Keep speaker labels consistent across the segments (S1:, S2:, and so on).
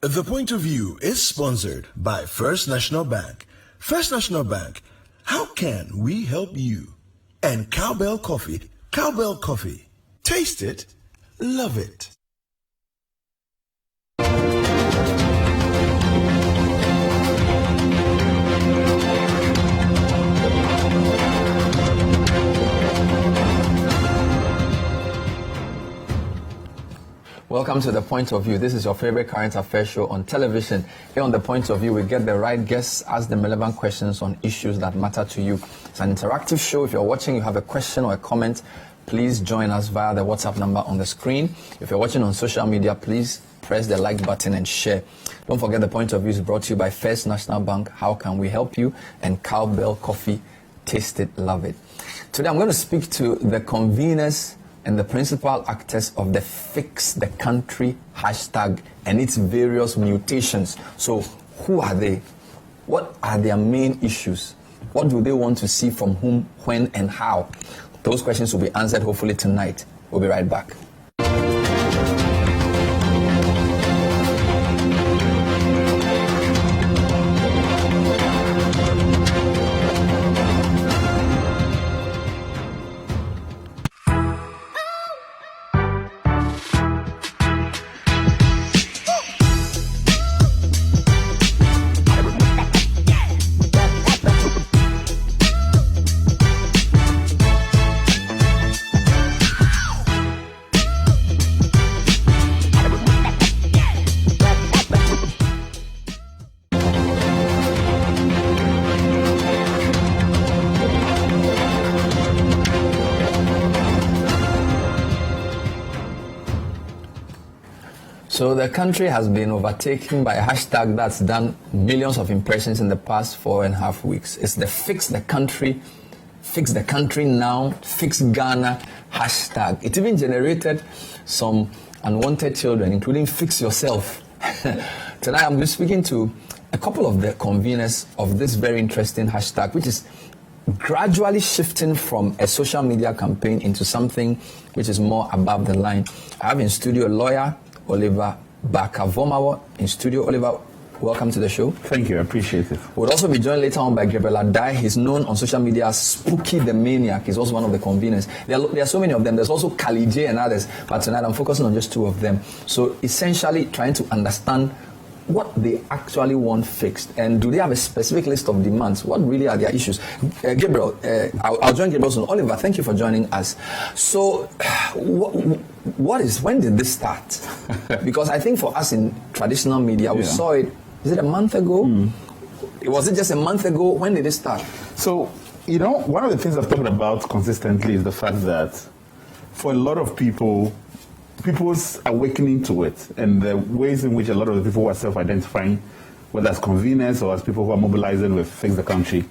S1: The Point of View is sponsored by First National Bank. First National Bank, how can we help you? And Cowbell Coffee. Cowbell Coffee. Taste it, love it.
S2: Welcome to The Point of View. This is your favorite current affairs show on television. Here on The Point of View, we get the right guests, ask them relevant questions on issues that matter to you. It's an interactive show. If you're watching, you have a question or a comment, please join us via the WhatsApp number on the screen. If you're watching on social media, please press the like button and share. Don't forget The Point of View is brought to you by First National Bank. How can we help you? And Cowbell Coffee. Taste it, love it. Today I'm going to speak to the conveners and the principal actors of the Fix the Country hashtag and its various mutations. So who are they? What are their main issues? What do they want to see from whom, when, and how? Those questions will be answered hopefully tonight. We'll be right back. So the country has been overtaken by a hashtag that's done millions of impressions in the past 4.5 weeks. It's the Fix the Country Now, Fix Ghana hashtag. It even generated some unwanted children, including Fix Yourself. Tonight I'm speaking to a couple of the conveners of this very interesting hashtag, which is gradually shifting from a social media campaign into something which is more above the line. I have in studio a lawyer, Oliver Bakavomawo in studio. Oliver, welcome to the show.
S3: Thank you, I appreciate it.
S2: We'll also be joined later on by Bernard Avle. He's known on social media as Spooky the Maniac. He's also one of the conveners. There are so many of them. There's also Kali J and others, but tonight I'm focusing on just two of them. So essentially trying to understand what they actually want fixed, and do they have a specific list of demands? What really are their issues? Gabriel, I'll join Gabriel soon. Oliver, thank you for joining us. So, when did this start? Because I think for us in traditional media, we saw it. Is it a month ago? Was it just a month ago? When did it start?
S3: So, one of the things I've talked about consistently is the fact that for a lot of people's awakening to it, and the ways in which a lot of the people who are self-identifying, whether as conveners or as people who are mobilizing with Fix the Country,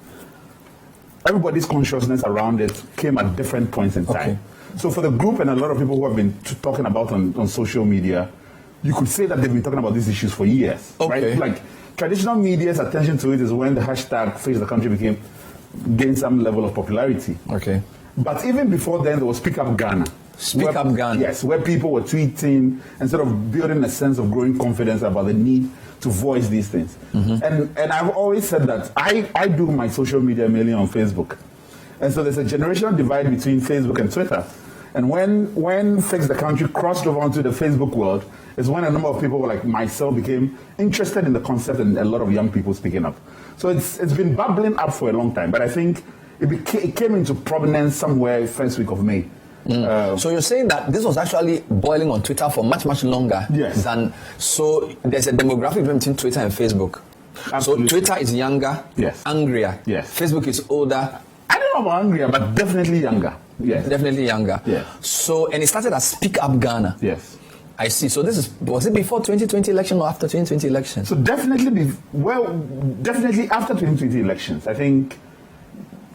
S3: everybody's consciousness around it came at different points in time. Okay. So for the group and a lot of people who have been talking about on social media, you could say that they've been talking about these issues for years, right? Like traditional media's attention to it is when the hashtag Fix the Country gained some level of popularity.
S2: Okay.
S3: But even before then, there was Speak Up Ghana.
S2: Speak Up Ghana.
S3: Yes, where people were tweeting and sort of building a sense of growing confidence about the need to voice these things. Mm-hmm. And I've always said that I do my social media mainly on Facebook. And so there's a generational divide between Facebook and Twitter. And when Fix the Country crossed over onto the Facebook world is when a number of people like myself became interested in the concept, and a lot of young people speaking up. So it's been bubbling up for a long time, but I think it came into prominence somewhere first week of May.
S2: So you're saying that this was actually boiling on Twitter for much, much longer than... So there's a demographic between Twitter and Facebook. Absolutely. So Twitter is younger, angrier.
S3: Yes.
S2: Facebook is older.
S3: I don't know about angrier, but definitely younger. Yes.
S2: Definitely younger.
S3: Yes.
S2: So, and it started as Speak Up Ghana.
S3: Yes.
S2: I see. So was it before 2020 election or after 2020 election?
S3: So definitely after 2020 elections. I think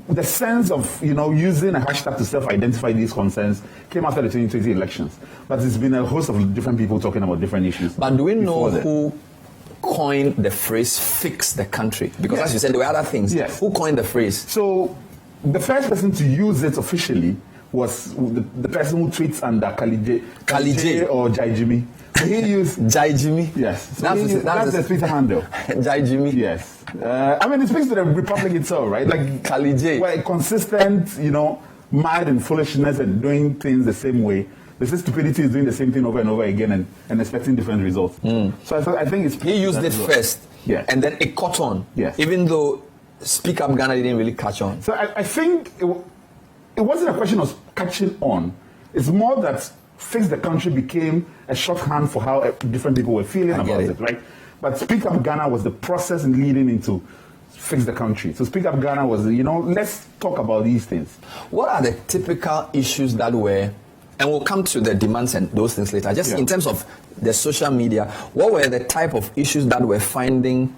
S3: the sense of, using a hashtag to self-identify these concerns came after the 2020 elections. But it's been a host of different people talking about different issues.
S2: But do we know who coined the phrase "fix the country"? Because as you said, there were other things.
S3: Yes.
S2: Who coined the phrase?
S3: So the first person to use it officially was the person who tweets under Kali J or Jai Jimmy, He used
S2: Jai Jimmy.
S3: Yes. So that's the Twitter handle.
S2: Jai Jimmy.
S3: Yes. I mean, it speaks to the Republic itself, right? Like
S2: Kali J.
S3: We're consistent, mad and foolishness and doing things the same way. The stupidity is doing the same thing over and over again and expecting different results. So I think it's...
S2: He used it first.
S3: Yes.
S2: And then it caught on.
S3: Yes.
S2: Even though Speak Up Ghana didn't really catch on.
S3: So I think it wasn't a question of catching on. It's more that Fix the Country became a shorthand for how different people were feeling about it, right? But Speak Up Ghana was the process in leading into Fix the Country. So Speak Up Ghana was, let's talk about these things.
S2: What are the typical issues that were, and we'll come to the demands and those things later, just in terms of the social media, what were the type of issues that were finding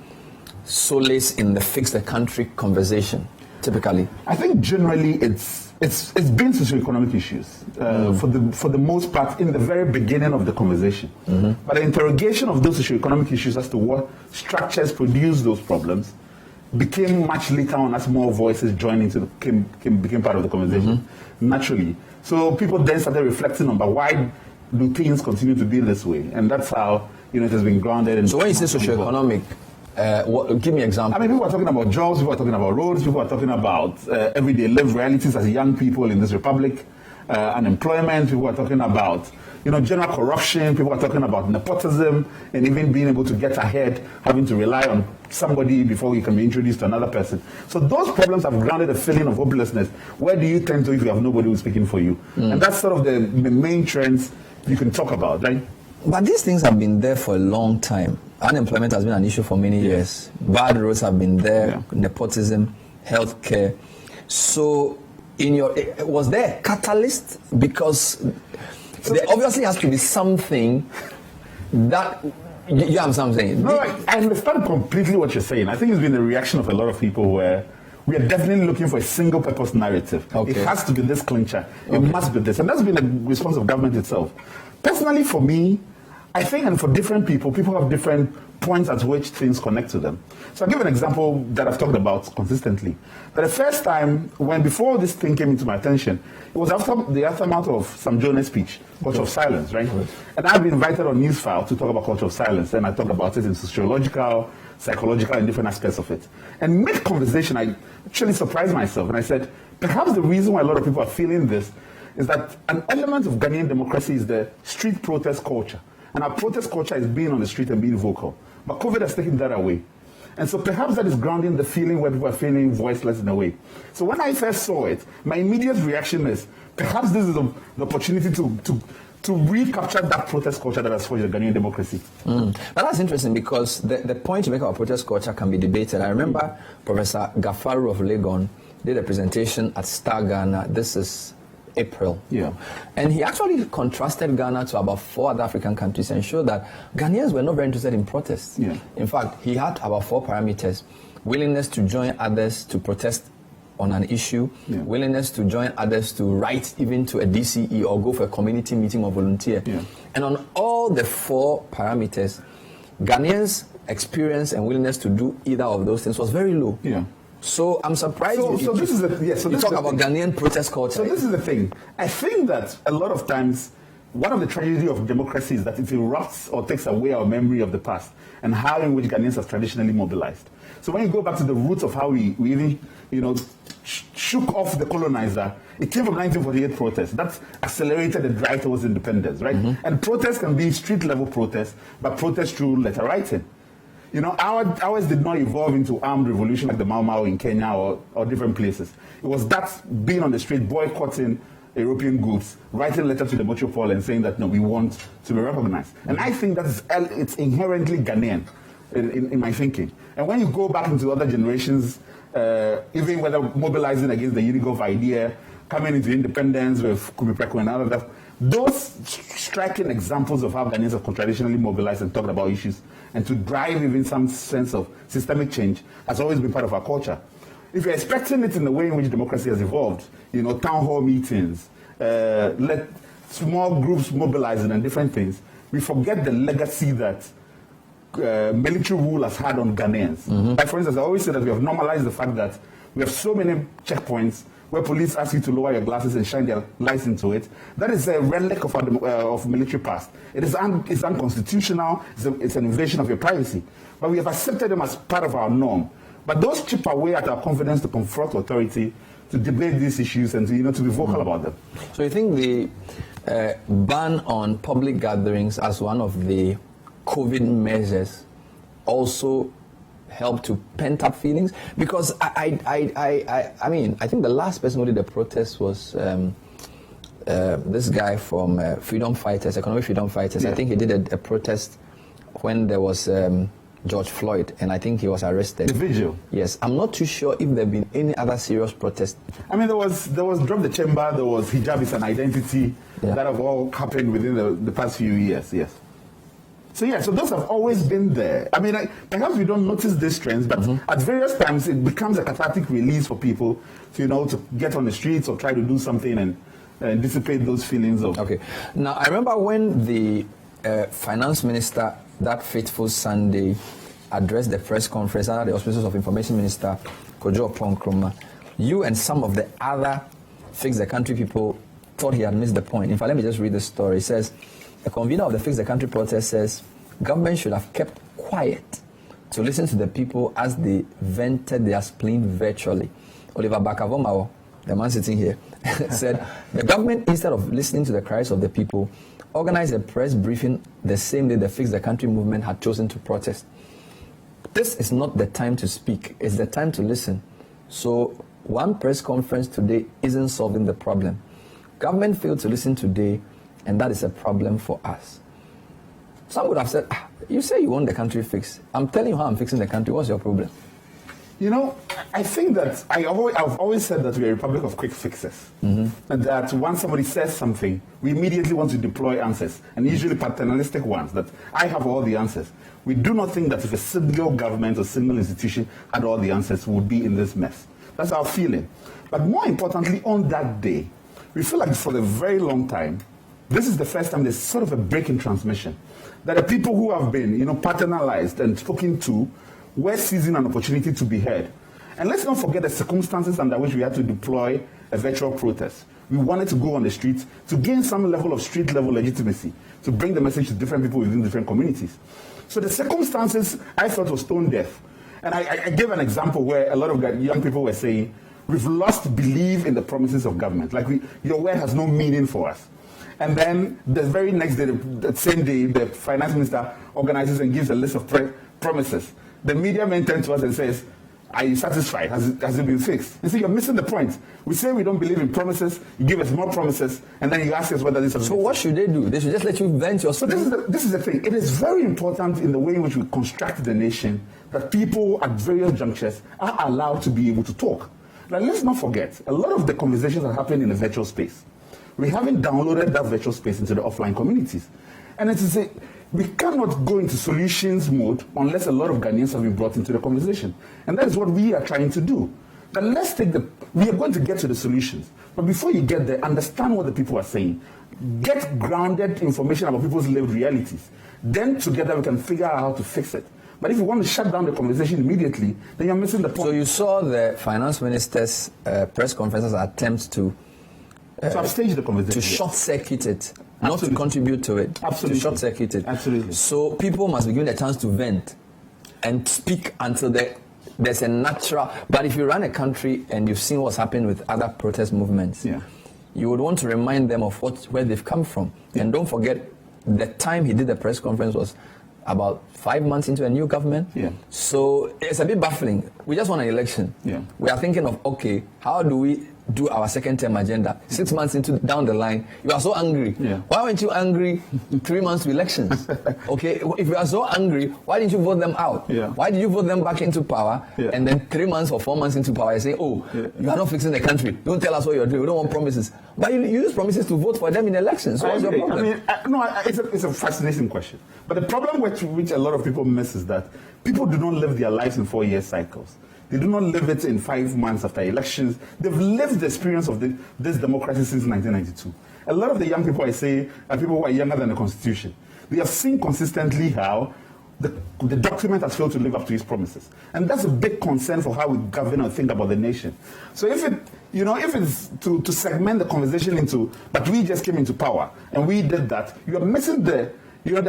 S2: solace in the Fix the Country conversation, typically? I
S3: think generally it's been socioeconomic issues for the most part in the very beginning of the conversation. But the interrogation of those socioeconomic issues as to what structures produce those problems became much later on as more voices joined into became part of the conversation naturally. So people then started reflecting on, but why do things continue to be this way? And that's how it has been grounded in.
S2: So when you say socioeconomic, give me an example.
S3: I mean, people are talking about jobs, people are talking about roads, people are talking about everyday lived realities as young people in this republic, unemployment, people are talking about, general corruption, people are talking about nepotism, and even being able to get ahead, having to rely on somebody before you can be introduced to another person. So those problems have grounded a feeling of hopelessness. Where do you turn to if you have nobody who's speaking for you? And that's sort of the main trends you can talk about, right?
S2: But these things have been there for a long time. Unemployment has been an issue for many years. Bad roads have been there, nepotism, healthcare. So, was there a catalyst? Because there obviously has to be something that you have something.
S3: No, I understand completely what you're saying. I think it's been the reaction of a lot of people where we are definitely looking for a single purpose narrative. It has to be this clincher. It must be this. And that's been the response of government itself. Personally, for me, I think, and for different people have different points at which things connect to them. So I'll give an example that I've talked about consistently. That the first time, before this thing came into my attention, it was after the aftermath of Sam Jones' speech, Culture of Silence, right? And I've been invited on Newsfile to talk about Culture of Silence, and I talked about it in sociological, psychological, and different aspects of it. And mid-conversation, I actually surprised myself, and I said, perhaps the reason why a lot of people are feeling this is that an element of Ghanaian democracy is the street protest culture. And our protest culture is being on the street and being vocal. But COVID has taken that away. And so perhaps that is grounding the feeling where people are feeling voiceless in a way. So when I first saw it, my immediate reaction is, perhaps this is the opportunity to recapture that protest culture that has forged the Ghanaian democracy.
S2: But that's interesting because the point you make about protest culture can be debated. I remember Professor Gafaru of Legon did a presentation at Star Ghana. This is April. And he actually contrasted Ghana to about 4 other African countries and showed that Ghanaians were not very interested in protests. In fact, he had about 4 parameters: willingness to join others to protest on an issue, willingness to join others to write even to a DCE or go for a community meeting or volunteer. And on all the 4 parameters, Ghanaians' experience and willingness to do either of those things was very low. So I'm surprised.
S3: So this is
S2: you talk about Ghanaian protest culture.
S3: So this is the thing. I think that a lot of times, one of the tragedies of democracy is that it erupts or takes away our memory of the past and how in which Ghanaians have traditionally mobilized. So when you go back to the roots of how we really, shook off the colonizer, it came from 1948 protests. That accelerated the drive towards independence, right? And protests can be street level protests, but protests through letter writing. Ours did not evolve into armed revolution like the Mau Mau in Kenya or different places. It was that being on the street, boycotting European goods, writing letters to the metropole and saying that, no, we want to be recognized. And I think it's inherently Ghanaian in my thinking. And when you go back into other generations, even whether mobilizing against the Unigov idea, coming into independence with Kumipreko and all of that, those striking examples of how Ghanaians have traditionally mobilized and talked about issues and to drive even some sense of systemic change has always been part of our culture. If you're expecting it in the way in which democracy has evolved, town hall meetings, let small groups mobilizing and different things, we forget the legacy that military rule has had on Ghanaians. Like, for instance, I always say that we have normalized the fact that we have so many checkpoints, where police ask you to lower your glasses and shine their lights into it. That is a relic of military past. It's unconstitutional. It's an invasion of your privacy. But we have accepted them as part of our norm. But those chip away at our confidence to confront authority, to debate these issues, and to be vocal about them.
S2: So you think the ban on public gatherings as one of the COVID measures also help to pent up feelings? Because I mean, I think the last person who did the protest was this guy from Freedom Fighters, Economic Freedom Fighters. Yeah. I think he did a protest when there was George Floyd, and I think he was arrested.
S3: The vigil.
S2: Yes, I'm not too sure if there have been any other serious protests.
S3: I mean, there was Drop the Chamber, there was Hijab is an Identity, that have all happened within the past few years. Yes. So those have always been there. I mean, perhaps we don't notice these trends, but at various times it becomes a cathartic release for people to get on the streets or try to do something and dissipate those feelings of.
S2: Okay. Now, I remember when the finance minister that fateful Sunday addressed the press conference under the auspices of Information Minister Kojo Oppong-Nkrumah, you and some of the other Fix the Country people thought he had missed the point. In fact, let me just read the story. It says, a convener of the Fix the Country protest says, government should have kept quiet to listen to the people as they vented their spleen virtually. Oliver Bakavomawo, the man sitting here, said, the government, instead of listening to the cries of the people, organized a press briefing the same day the Fix the Country movement had chosen to protest. This is not the time to speak, it's the time to listen. So one press conference today isn't solving the problem. Government failed to listen today, and that is a problem for us. Some would have said, you say you want the country fixed. I'm telling you how I'm fixing the country. What's your problem?
S3: I think that I've always said that we're a republic of quick fixes. And that once somebody says something, we immediately want to deploy answers, and usually paternalistic ones, that I have all the answers. We do not think that if a single government or single institution had all the answers, we would be in this mess. That's our feeling. But more importantly, on that day, we feel like for a very long time, this is the first time there's sort of a break in transmission. That the people who have been, paternalized and spoken to were seizing an opportunity to be heard. And let's not forget the circumstances under which we had to deploy a virtual protest. We wanted to go on the streets to gain some level of street-level legitimacy, to bring the message to different people within different communities. So the circumstances, I thought, was stone deaf. And I gave an example where a lot of young people were saying, we've lost belief in the promises of government. Like, your word has no meaning for us. And then the very next day, the same day, the finance minister organizes and gives a list of promises. The media men turn to us and says, are you satisfied? Has it been fixed? You see, you're missing the point. We say we don't believe in promises, you give us more promises, and then you ask us whether this is.
S2: So what should they do? They should just let you vent your
S3: spleen. So this is the thing. It is very important in the way in which we construct the nation that people at various junctures are allowed to be able to talk. Now, let's not forget, a lot of the conversations are happening in the virtual space. We haven't downloaded that virtual space into the offline communities. And we cannot go into solutions mode unless a lot of Ghanaians have been brought into the conversation. And that is what we are trying to do. But we are going to get to the solutions. But before you get there, understand what the people are saying. Get grounded information about people's lived realities. Then together we can figure out how to fix it. But if you want to shut down the conversation immediately, then you're missing the point.
S2: So you saw the finance minister's press conference's attempt to
S3: upstage the conversation.
S2: To short-circuit it, not to contribute to it.
S3: Absolutely.
S2: To short-circuit it.
S3: Absolutely.
S2: So people must be given a chance to vent and speak until there's a natural. But if you run a country and you've seen what's happened with other protest movements, you would want to remind them of where they've come from. And don't forget, the time he did the press conference was about 5 months into a new government. So it's a bit baffling. We just won an election. We are thinking of, okay, how do we do our second term agenda? 6 months down the line, you are so angry. Why weren't you angry 3 months to elections? Okay, if you are so angry, why didn't you vote them out? Why did you vote them back into power? And then 3 months or 4 months into power, you say, you are not fixing the country. Don't tell us what you're doing. We don't want promises. But you use promises to vote for them in elections. So what's your problem?
S3: It's a fascinating question. But the problem which a lot of people miss is that people do not live their lives in 4-year cycles. They do not live it in 5 months after elections. They've lived the experience of this democracy since 1992. A lot of the young people I say are people who are younger than the Constitution. They have seen consistently how the document has failed to live up to its promises. And that's a big concern for how we govern or think about the nation. So if it's to segment the conversation into, but we just came into power and we did that, you are missing the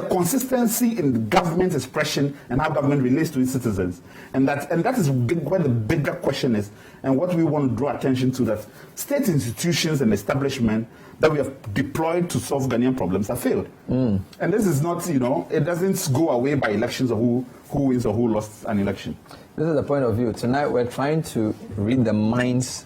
S3: consistency in the government expression and how government relates to its citizens. And that is where the bigger question is, and what we want to draw attention to, that state institutions and establishment that we have deployed to solve Ghanaian problems have failed. And this is not, it doesn't go away by elections of who wins or who lost an election.
S2: This is the point of view. Tonight we're trying to read the minds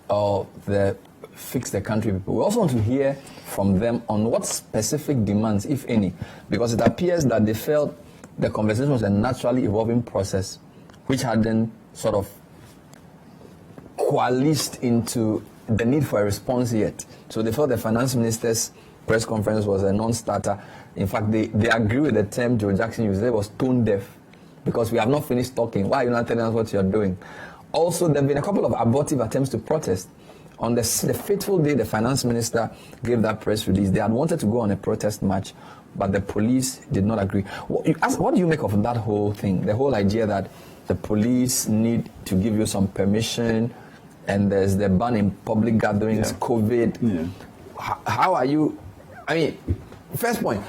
S2: of the Fix the Country people. We also want to hear from them on what specific demands, if any, because it appears that they felt the conversation was a naturally evolving process which hadn't sort of coalesced into the need for a response yet. So they felt the finance minister's press conference was a non-starter. In fact, they agree with the term Joe Jackson used. It was tone deaf, because we have not finished talking. Why are you not telling us what you're doing? Also, there have been a couple of abortive attempts to protest. On the fateful day the finance minister gave that press release, they had wanted to go on a protest march, but the police did not agree. What do you make of that whole thing? The whole idea that the police need to give you some permission, and there's the ban in public gatherings, COVID. Yeah. How are you? I mean, first point,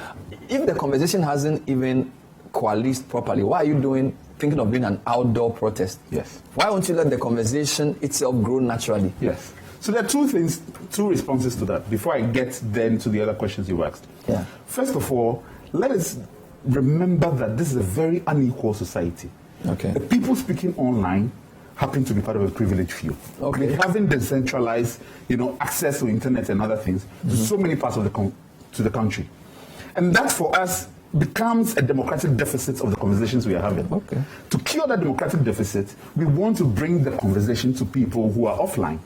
S2: if the conversation hasn't even coalesced properly, why are you thinking of doing an outdoor protest?
S3: Yes.
S2: Why won't you let the conversation itself grow naturally?
S3: Yes. So there are two responses to that before I get then to the other questions you asked.
S2: Yeah.
S3: First of all, let us remember that this is a very unequal society.
S2: Okay.
S3: The people speaking online happen to be part of a privileged few.
S2: Okay.
S3: They haven't decentralized, access to internet and other things to so many parts of the country. And that for us becomes a democratic deficit of the conversations we are having.
S2: Okay.
S3: To cure that democratic deficit, we want to bring the conversation to people who are offline.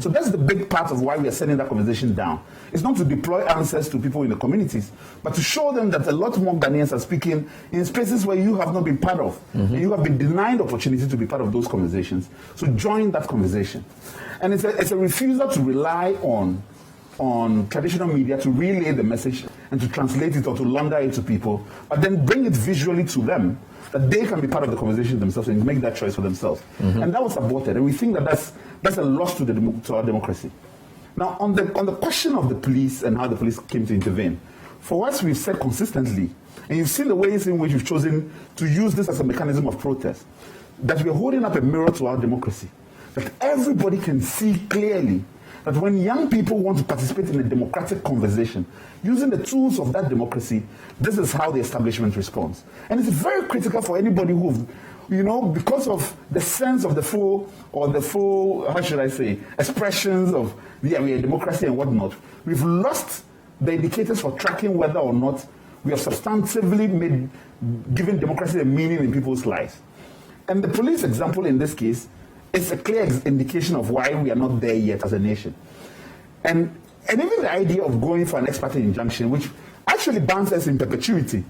S3: So that's the big part of why we are sending that conversation down. It's not to deploy answers to people in the communities, but to show them that a lot more Ghanaians are speaking in spaces where you have not been part of. And you have been denied opportunity to be part of those conversations. So join that conversation. And it's a refusal to rely on traditional media to relay the message and to translate it or to launder it to people, but then bring it visually to them, that they can be part of the conversation themselves and make that choice for themselves. And that was aborted, and we think that that's a loss to our democracy. Now, on the question of the police and how the police came to intervene, for us, we've said consistently, and you've seen the ways in which we've chosen to use this as a mechanism of protest, that we're holding up a mirror to our democracy, that everybody can see clearly that when young people want to participate in a democratic conversation, using the tools of that democracy, this is how the establishment responds. And it's very critical for anybody who, because of the sense of the full, how should I say, expressions of we are democracy and whatnot, we've lost the indicators for tracking whether or not we have substantively given democracy a meaning in people's lives. And the police example in this case, it's a clear indication of why we are not there yet as a nation. And even the idea of going for an ex parte injunction, which actually bans us in perpetuity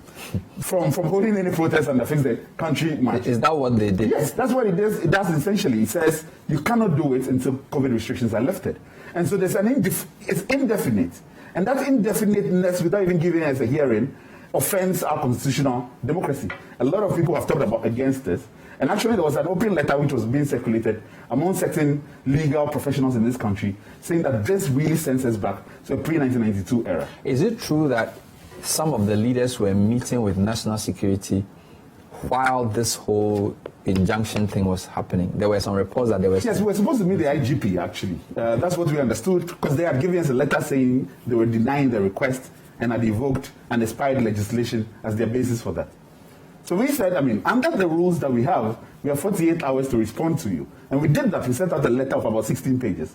S3: from holding any protest and affects the country much.
S2: Is that what they did?
S3: Yes, that's what it does. It does essentially. It says you cannot do it until COVID restrictions are lifted. And so there's it's indefinite. And that indefiniteness, without even giving us a hearing, offends our constitutional democracy. A lot of people have talked against this. And actually, there was an open letter which was being circulated among certain legal professionals in this country saying that this really sends us back to a pre-1992 era.
S2: Is it true that some of the leaders were meeting with national security while this whole injunction thing was happening? There were some reports that they were...
S3: Yes, we were supposed to meet the IGP, actually. That's what we understood, because they had given us a letter saying they were denying the request and had evoked and expired legislation as their basis for that. So we said, under the rules that we have 48 hours to respond to you. And we did that. We sent out a letter of about 16 pages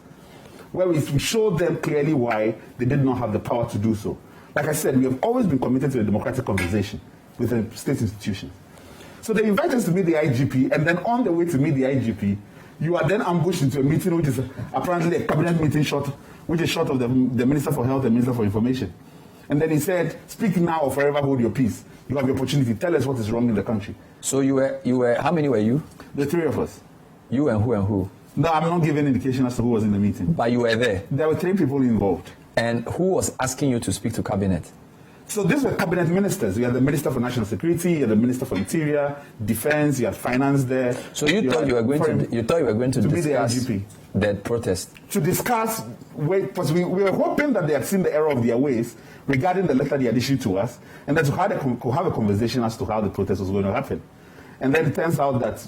S3: where we showed them clearly why they did not have the power to do so. Like I said, we have always been committed to a democratic conversation with the state institutions. So they invite us to meet the IGP, and then on the way to meet the IGP, you are then ambushed into a meeting which is apparently a cabinet meeting which is short of the Minister for Health and Minister for Information. And then he said, speak now or forever hold your peace. You have the opportunity. Tell us what is wrong in the country.
S2: So you were, how many were you?
S3: The three of us.
S2: You and who?
S3: No, I'm not giving indication as to who was in the meeting.
S2: But you were there?
S3: There were 3 people involved.
S2: And who was asking you to speak to cabinet?
S3: So these were cabinet ministers. We had the Minister for National Security, you had the Minister for Interior, Defense, you had Finance there.
S2: So you thought you were going to discuss
S3: be the IGP.
S2: The protest?
S3: To discuss, because we were hoping that they had seen the error of their ways regarding the letter they had issued to us, and that to have a conversation as to how the protest was going to happen. And then it turns out that,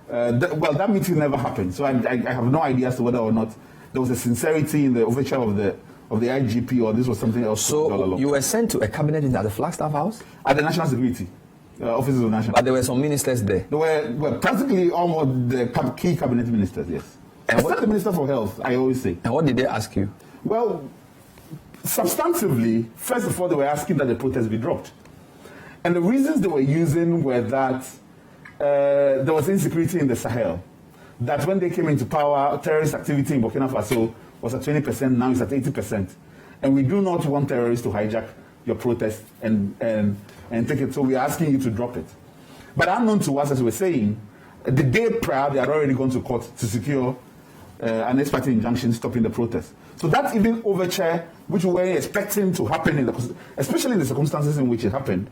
S3: that meeting never happened. So I have no idea as to whether or not there was a sincerity in the overture of the IGP, or this was something else.
S2: So you were sent to a cabinet meeting at the Flagstaff House?
S3: At the National Security offices of National.
S2: But there were some ministers there?
S3: There were practically almost the key cabinet ministers, yes. Except the Minister for Health, I always say.
S2: And what did they ask you?
S3: Well, substantively, first of all, they were asking that the protest be dropped. And the reasons they were using were that there was insecurity in the Sahel. That when they came into power, terrorist activity in Burkina Faso was at 20%, now it's at 80%. And we do not want terrorists to hijack your protest and take it. So we're asking you to drop it. But unknown to us, as we were saying, the day prior, they had already gone to court to secure an ex parte injunction stopping the protest. So that even overture, which we were expecting to happen, especially in the circumstances in which it happened,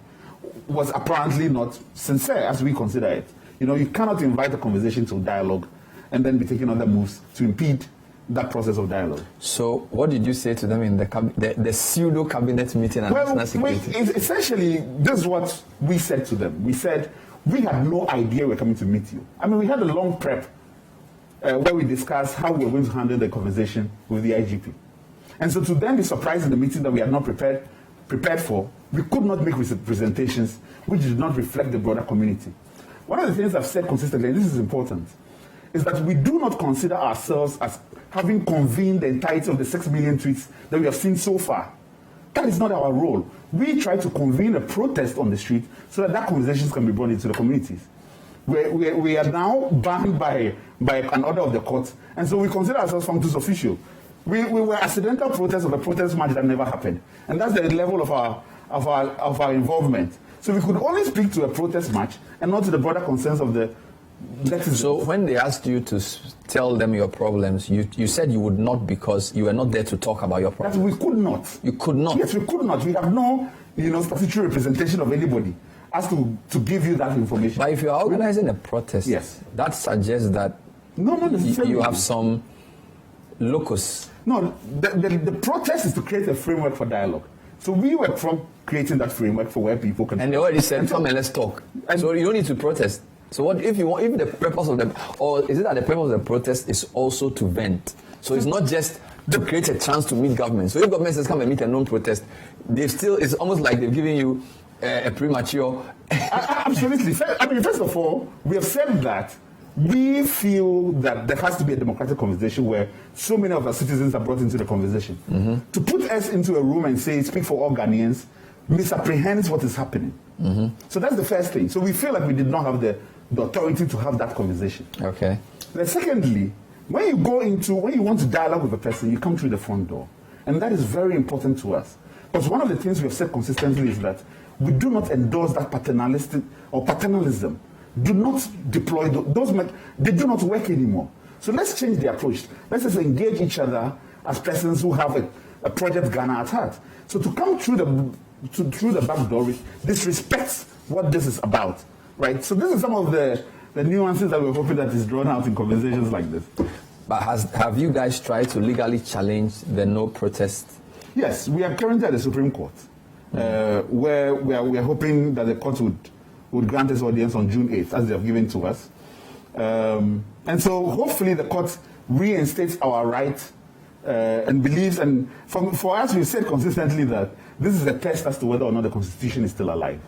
S3: was apparently not sincere as we consider it. You cannot invite a conversation to dialogue and then be taking other moves to impede that process of dialogue.
S2: So what did you say to them in the pseudo cabinet meeting at National Security?
S3: Essentially, this is what we said to them. We said, we had no idea we're coming to meet you. I mean, we had a long prep where we discussed how we were going to handle the conversation with the IGP. And so to then be surprised in the meeting that we had not prepared for, we could not make presentations which did not reflect the broader community. One of the things I've said consistently, and this is important, is that we do not consider ourselves as having convened the entirety of the 6 million tweets that we have seen so far. That is not our role. We try to convene a protest on the street so that conversations can be brought into the communities. We are now banned by an order of the court, and so we consider ourselves functus officio. We were accidental protests of a protest march that never happened, and that's the level of our involvement. So we could only speak to a protest march and not to the broader concerns of the netizens.
S2: So when they asked you to tell them your problems, you said you would not because you were not there to talk about your problems.
S3: That we could not.
S2: You could not?
S3: Yes, we could not. We have no statutory representation of anybody as to give you that information.
S2: But if you are organizing a protest,
S3: yes,
S2: that suggests that
S3: not necessarily.
S2: You have some locus.
S3: No, the protest is to create a framework for dialogue. So we were from creating that framework for where people can.
S2: And they already said, come and let's talk. So you don't need to protest. So what if the purpose of or is it that the purpose of the protest is also to vent? So it's not just to create a chance to meet government. So if government says come and meet a non-protest, it's almost like they've given you a premature.
S3: Absolutely. I mean, first of all, we have said that we feel that there has to be a democratic conversation where so many of our citizens are brought into the conversation. Mm-hmm. To put us into a room and say, speak for all Ghanaians, misapprehends what is happening. Mm-hmm. So that's the first thing. So we feel like we did not have the authority to have that conversation.
S2: Okay.
S3: Then secondly, when you want to dialogue with a person, you come through the front door. And that is very important to us. Because one of the things we have said consistently is that we do not endorse that paternalistic or paternalism. Do not deploy those. They do not work anymore. So let's change the approach. Let's just engage each other as persons who have a project Ghana at heart. So to come through the back door disrespects what this is about, right? So this is some of the nuances that we're hoping that is drawn out in conversations like this.
S2: But have you guys tried to legally challenge the no protest?
S3: Yes, we are currently at the Supreme Court, where we are hoping that the court would grant us audience on June 8th, as they have given to us. And so hopefully the court reinstates our right and believes, and for us, we've said consistently that this is a test as to whether or not the Constitution is still alive.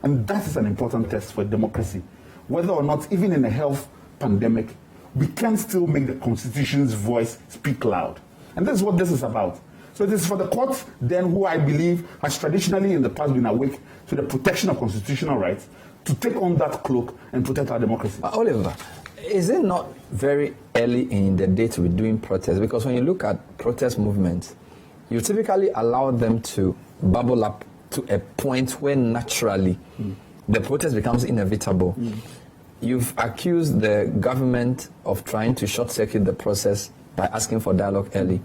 S3: And that is an important test for democracy. Whether or not, even in a health pandemic, we can still make the Constitution's voice speak loud. And that's what this is about. So it is for the court, then, who I believe has traditionally in the past been awake to the protection of constitutional rights, to take on that cloak and protect our democracy.
S2: Oliver, is it not very early in the day to be doing protests? Because when you look at protest movements, you typically allow them to bubble up to a point where naturally the protest becomes inevitable. You've accused the government of trying to short-circuit the process by asking for dialogue early.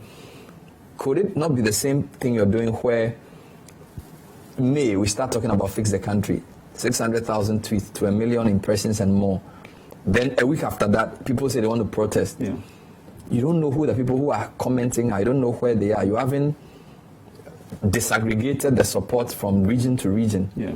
S2: Could it not be the same thing you're doing where May we start talking about Fix the Country, 600,000 tweets to 1 million impressions and more. Then a week after that, people say they want to protest.
S3: Yeah.
S2: You don't know who the people who are commenting are. You don't know where they are. You haven't disaggregated the support from region to region.
S3: Yeah.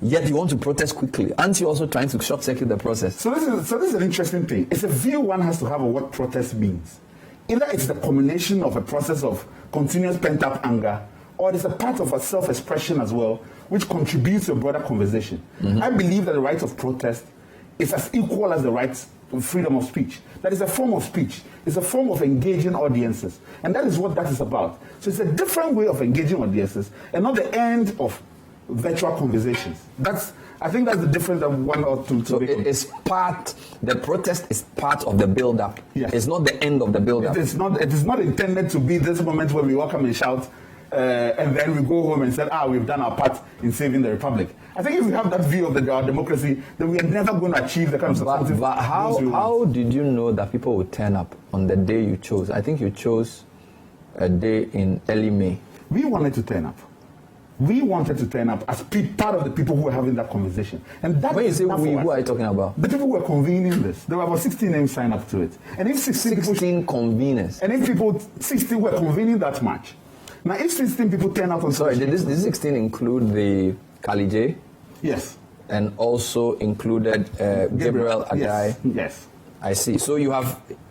S2: Yet you want to protest quickly. Aren't you also trying to short-circuit the process?
S3: So this is an interesting thing. It's a view one has to have of what protest means. Either it's the culmination of a process of continuous pent-up anger, or it's a part of a self-expression as well, which contributes to a broader conversation. I believe that the right of protest is as equal as the right to freedom of speech. That is a form of speech. It's a form of engaging audiences. And that is what that is about. So it's a different way of engaging audiences and not the end of virtual conversations. I think that's the difference that one ought to
S2: So it is the protest is part of the build-up.
S3: Yes.
S2: It's not the end of the build-up.
S3: It is not intended to be this moment where we welcome and shout, and then we go home and say, we've done our part in saving the republic. I think if we have that view of our democracy, then we are never going to achieve the kind of substantive.
S2: But how did you know that people would turn up on the day you chose? I think you chose a day in early May.
S3: We wanted to turn up. We wanted to turn up as part of the people who were having that conversation. And that
S2: when you say we, who are you talking about?
S3: The people who were convening this. There were about 16 names signed up to it. And if
S2: 16 conveners.
S3: And if 16 were convening that march. Now, if 16 people turn out on...
S2: Sorry, did this 16 include the Kalije?
S3: Yes.
S2: And also included Gabriel Adai?
S3: Yes.
S2: I see. So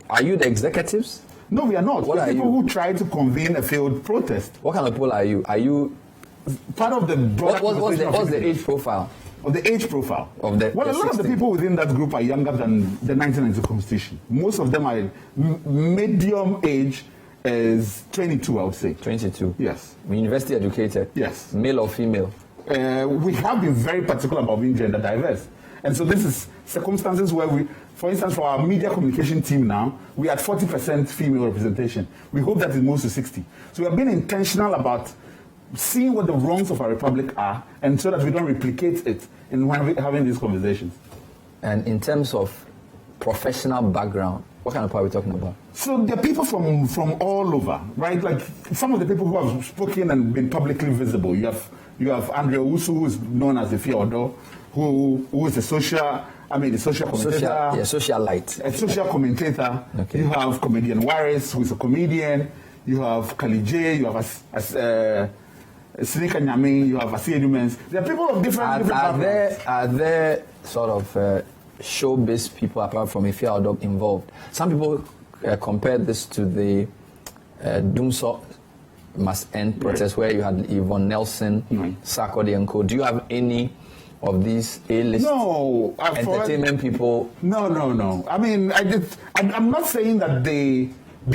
S2: are you the executives?
S3: No, we are not.
S2: What are
S3: people
S2: you?
S3: Who tried to convene a failed protest.
S2: What kind of people are you? Are you
S3: part of the broader
S2: what's the age profile?
S3: Of the age profile.
S2: Of the,
S3: well, a lot of the people within that group are younger than the 1990 Constitution. Most of them are medium age is 22, I would say. 22? Yes.
S2: University educated?
S3: Yes.
S2: Male or female?
S3: We have been very particular about being gender diverse. And so this is circumstances where for instance, for our media communication team now, we are at 40% female representation. We hope that it moves to 60. So we have been intentional about seeing what the wrongs of our republic are, and so that we don't replicate it in having these conversations.
S2: And in terms of professional background, what kind of people are we talking about?
S3: So there are people from all over, right? Like some of the people who have spoken and been publicly visible. You have Andrea Usu, who is known as the Fiordo, who is a social commentator.
S2: Socialite.
S3: A social commentator. Okay. You have comedian Waris, who is a comedian. You have Kalije. You have Sinika Nyame. You have Asiye Dumens. There are people of different backgrounds.
S2: Are there sort of showbiz people apart from Ifeanyi Odo involved? Some people compare this to the Dumso Must End protest, where you had Yvonne Nelson, Sarkodie and Co. Do you have any of these A-list entertainment people?
S3: No. I mean, I'm not saying that they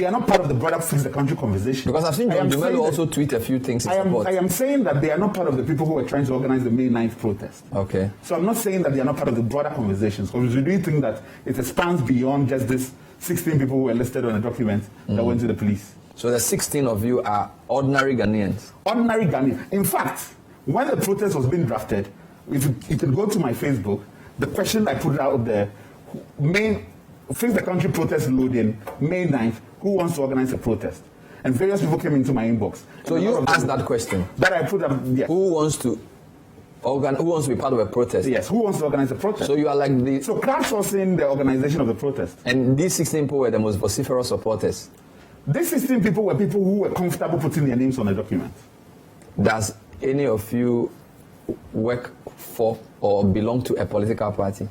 S3: are not part of the broader Fix the Country conversation.
S2: Because I've seen John Dumelo also tweet a few things in support.
S3: I am saying that they are not part of the people who are trying to organize the May 9th protest.
S2: Okay.
S3: So I'm not saying that they are not part of the broader conversations, because we do think that it expands beyond just this 16 people who were listed on a document that went to the police.
S2: So the 16 of you are ordinary Ghanaians?
S3: Ordinary Ghanaians. In fact, when the protest was being drafted, if you can go to my Facebook, the question I put out there, Fix the Country protest loading, May 9th, who wants to organize a protest? And various people came into my inbox.
S2: So you asked that question?
S3: That I put up, yes.
S2: Who wants to be part of a protest?
S3: Yes, who wants to organize a protest?
S2: So you are like
S3: So crowdsourcing the organization of the protest.
S2: And these 16 people were the most vociferous supporters?
S3: These 16 people were people who were comfortable putting their names on a document.
S2: Does any of you work for or belong to a political party?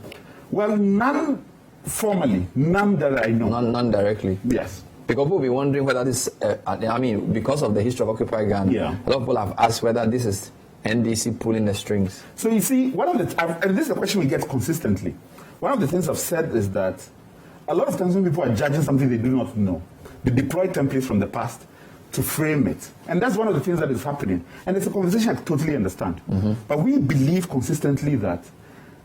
S3: Well, none formally, none that I know.
S2: None directly?
S3: Yes.
S2: Because people will be wondering whether this, because of the history of Occupy Ghana, a lot of people have asked whether this is NDC pulling the strings.
S3: So you see, and this is a question we get consistently. One of the things I've said is that a lot of times when people are judging something they do not know, they deploy templates from the past to frame it. And that's one of the things that is happening. And it's a conversation I totally understand. But we believe consistently that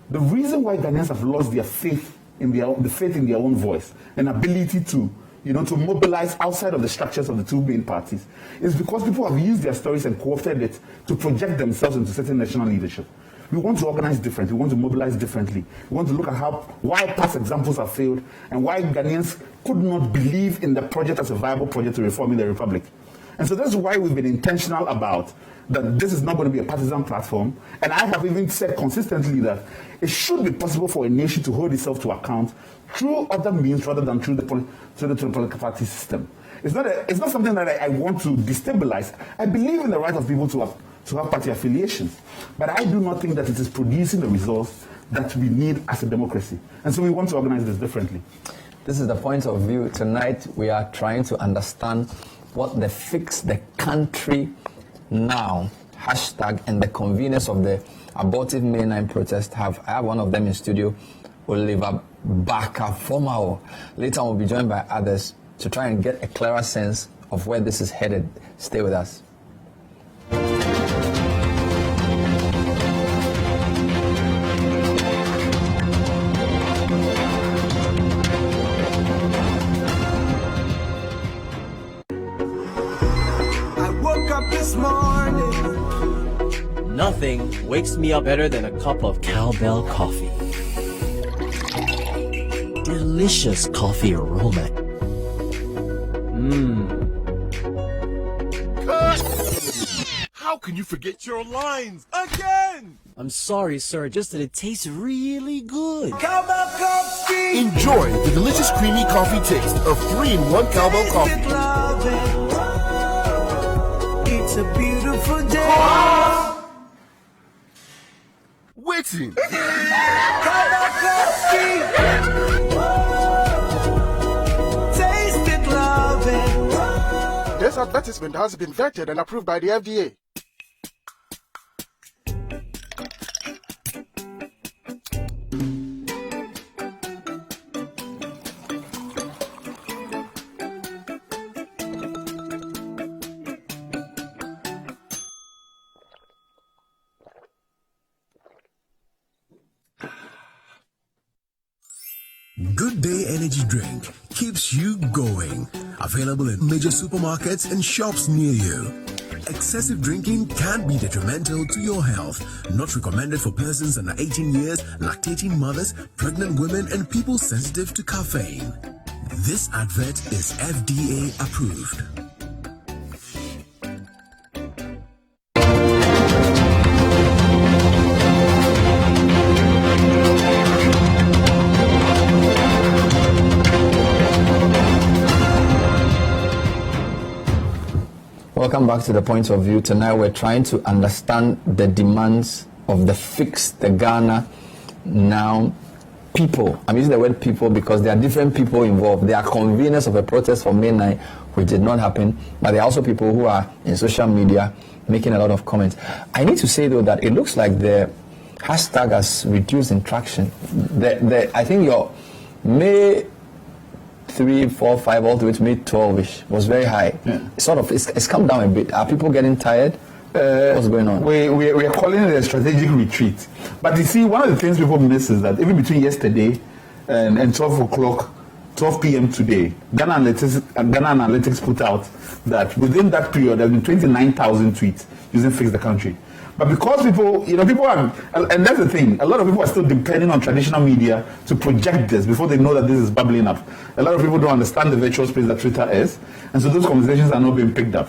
S3: the reason why Ghanaians have lost their faith in their own voice and ability to mobilize outside of the structures of the two main parties is because people have used their stories and co-opted it to project themselves into certain national leadership. We want to organize differently. We want to mobilize differently. We want to look at why past examples have failed and why Ghanaians could not believe in the project as a viable project to reforming the republic. And so that's why we've been intentional about that this is not going to be a partisan platform. And I have even said consistently that it should be possible for a nation to hold itself to account through other means rather than through the political party system. It's not something that I want to destabilize. I believe in the right of people to have party affiliations. But I do not think that it is producing the results that we need as a democracy. And so we want to organize this differently.
S2: This is the point of view. Tonight we are trying to understand what the Fix the Country Now hashtag and the conveners of the abortive May 9 protest have. I have one of them in studio, Oliver Baka-Fomao. Later we'll be joined by others to try and get a clearer sense of where this is headed. Stay with us.
S4: This morning, nothing wakes me up better than a cup of cowbell coffee. Delicious coffee aroma.
S5: How can you forget your lines again?
S4: I'm sorry, sir, just that it tastes really good.
S5: Cowbell coffee.
S1: Enjoy the delicious creamy coffee taste of 3-in-1 Cowbell coffee.
S5: It's a beautiful day. Waiting. Cowbell coffee. Taste it, love it. This advertisement has been vetted and approved by the FDA.
S6: Good Day Energy Drink keeps you going. Available in major supermarkets and shops near you. Excessive drinking can be detrimental to your health. Not recommended for persons under 18 years, lactating mothers, pregnant women, and people sensitive to caffeine. This advert is FDA approved.
S2: Welcome back to the point of view. Tonight we're trying to understand the demands of the Fix the Ghana Now people. I'm using the word people because there are different people involved. There are conveners of a protest for May 9, which did not happen, but there are also people who are in social media making a lot of comments. I need to say though that it looks like the hashtag has reduced in traction. I think your May 3, 4, 5, all the way to May 12ish was very high. Yeah. It's come down a bit. Are people getting tired? What's going on?
S3: We are calling it a strategic retreat. But you see, one of the things people miss is that even between yesterday and 12 p.m. today, Ghana Analytics put out that within that period there have been 29,000 tweets using Fix the Country. But because people are, and that's the thing, a lot of people are still depending on traditional media to project this before they know that this is bubbling up. A lot of people don't understand the virtual space that Twitter is, and so those conversations are not being picked up.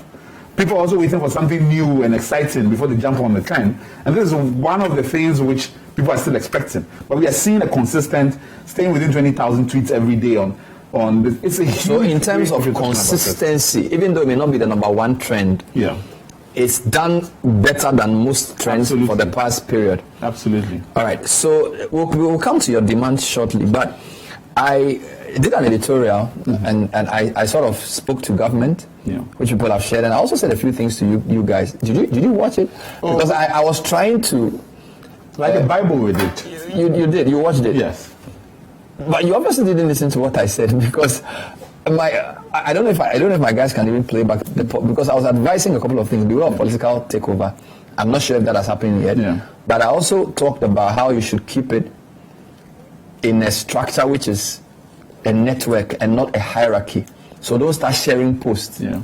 S3: People are also waiting for something new and exciting before they jump on the trend. And this is one of the things which people are still expecting. But we are seeing a consistent, staying within 20,000 tweets every day on this. It's a huge.
S2: So in terms of consistency, even though it may not be the number one trend,
S3: yeah,
S2: it's done better than most trends for the past period.
S3: Absolutely.
S2: All right. So we'll come to your demands shortly, but I did an editorial and I sort of spoke to government, which people have shared, and I also said a few things to you guys. Did you watch it? Oh. Because I was trying to
S3: like the Bible with it.
S2: You did. You watched it.
S3: Yes.
S2: But you obviously didn't listen to what I said because I don't know if my guys can even play back because I was advising a couple of things. We were a political takeover. I'm not sure if that has happened yet. Yeah. But I also talked about how you should keep it in a structure which is a network and not a hierarchy. So don't start sharing posts. Yeah.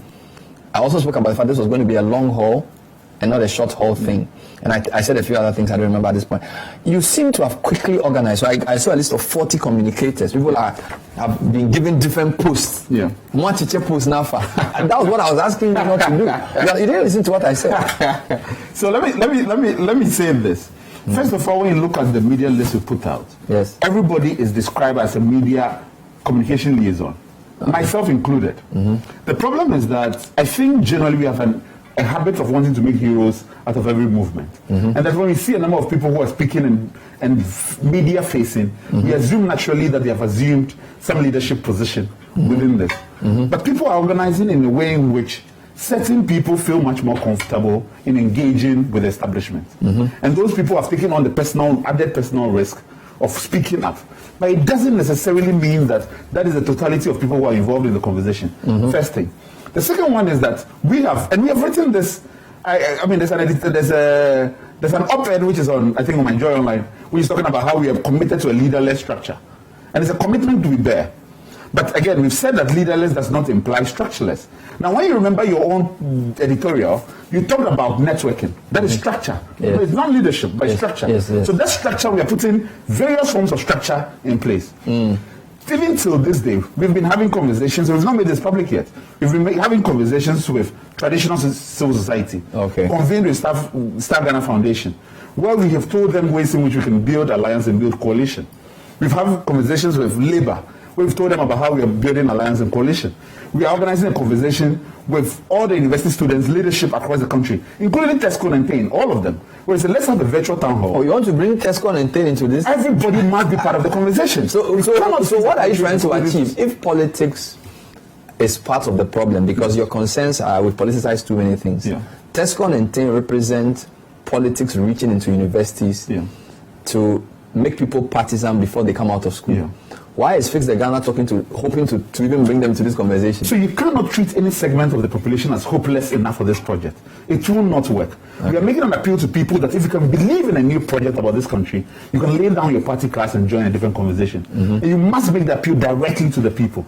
S2: I also spoke about the fact this was going to be a long haul and not a short haul thing. And I said a few other things I don't remember at this point. You seem to have quickly organized. So I saw a list of 40 communicators. People have been given different posts.
S3: Yeah.
S2: One teacher post now. And that was what I was asking you not to do. You didn't listen to what I said.
S3: So let me say this. First of all, when you look at the media list we put out,
S2: yes,
S3: everybody is described as a media communication liaison, myself included. The problem is that I think generally we have a habit of wanting to make heroes out of every movement. And that when we see a number of people who are speaking and media facing, we assume naturally that they have assumed some leadership position within this. But people are organizing in a way in which certain people feel much more comfortable in engaging with the establishment. And those people are taking on the added personal risk of speaking up. But it doesn't necessarily mean that that is the totality of people who are involved in the conversation. First thing. The second one is that we have written this. I mean, there's an op-ed which is on, I think, on my Joy Online, which is talking about how we have committed to a leaderless structure, and it's a commitment we bear. But again, we've said that leaderless does not imply structureless. Now, when you remember your own editorial, you talked about networking. That is structure.
S2: Yes.
S3: It's not leadership, but it's structure.
S2: Yes.
S3: So that structure, we are putting various forms of structure in place. Even till this day, we've been having conversations. We've not made this public yet. We've been having conversations with traditional civil society, convened with Staff Ghana Foundation, where we have told them ways in which we can build alliance and build coalition. We've had conversations with Labour. We've told them about how we are building alliance and coalition. We are organizing a conversation with all the university students, leadership across the country, including Tesco and Tain, all of them. Where we say, let's have a virtual town hall.
S2: Oh, you want to bring Tesco and Tain into this?
S3: Everybody must be part of the conversation.
S2: So what are you trying to achieve? If politics is part of the problem, because your concerns are we politicize too many things. Tesco and Tain represent politics reaching into universities to make people partisan before they come out of school. Why is Fix the Ghana hoping to even bring them to this conversation?
S3: So you cannot treat any segment of the population as hopeless enough for this project. It will not work. We are making an appeal to people that if you can believe in a new project about this country, you can lay down your party cards and join a different conversation. And you must make the appeal directly to the people.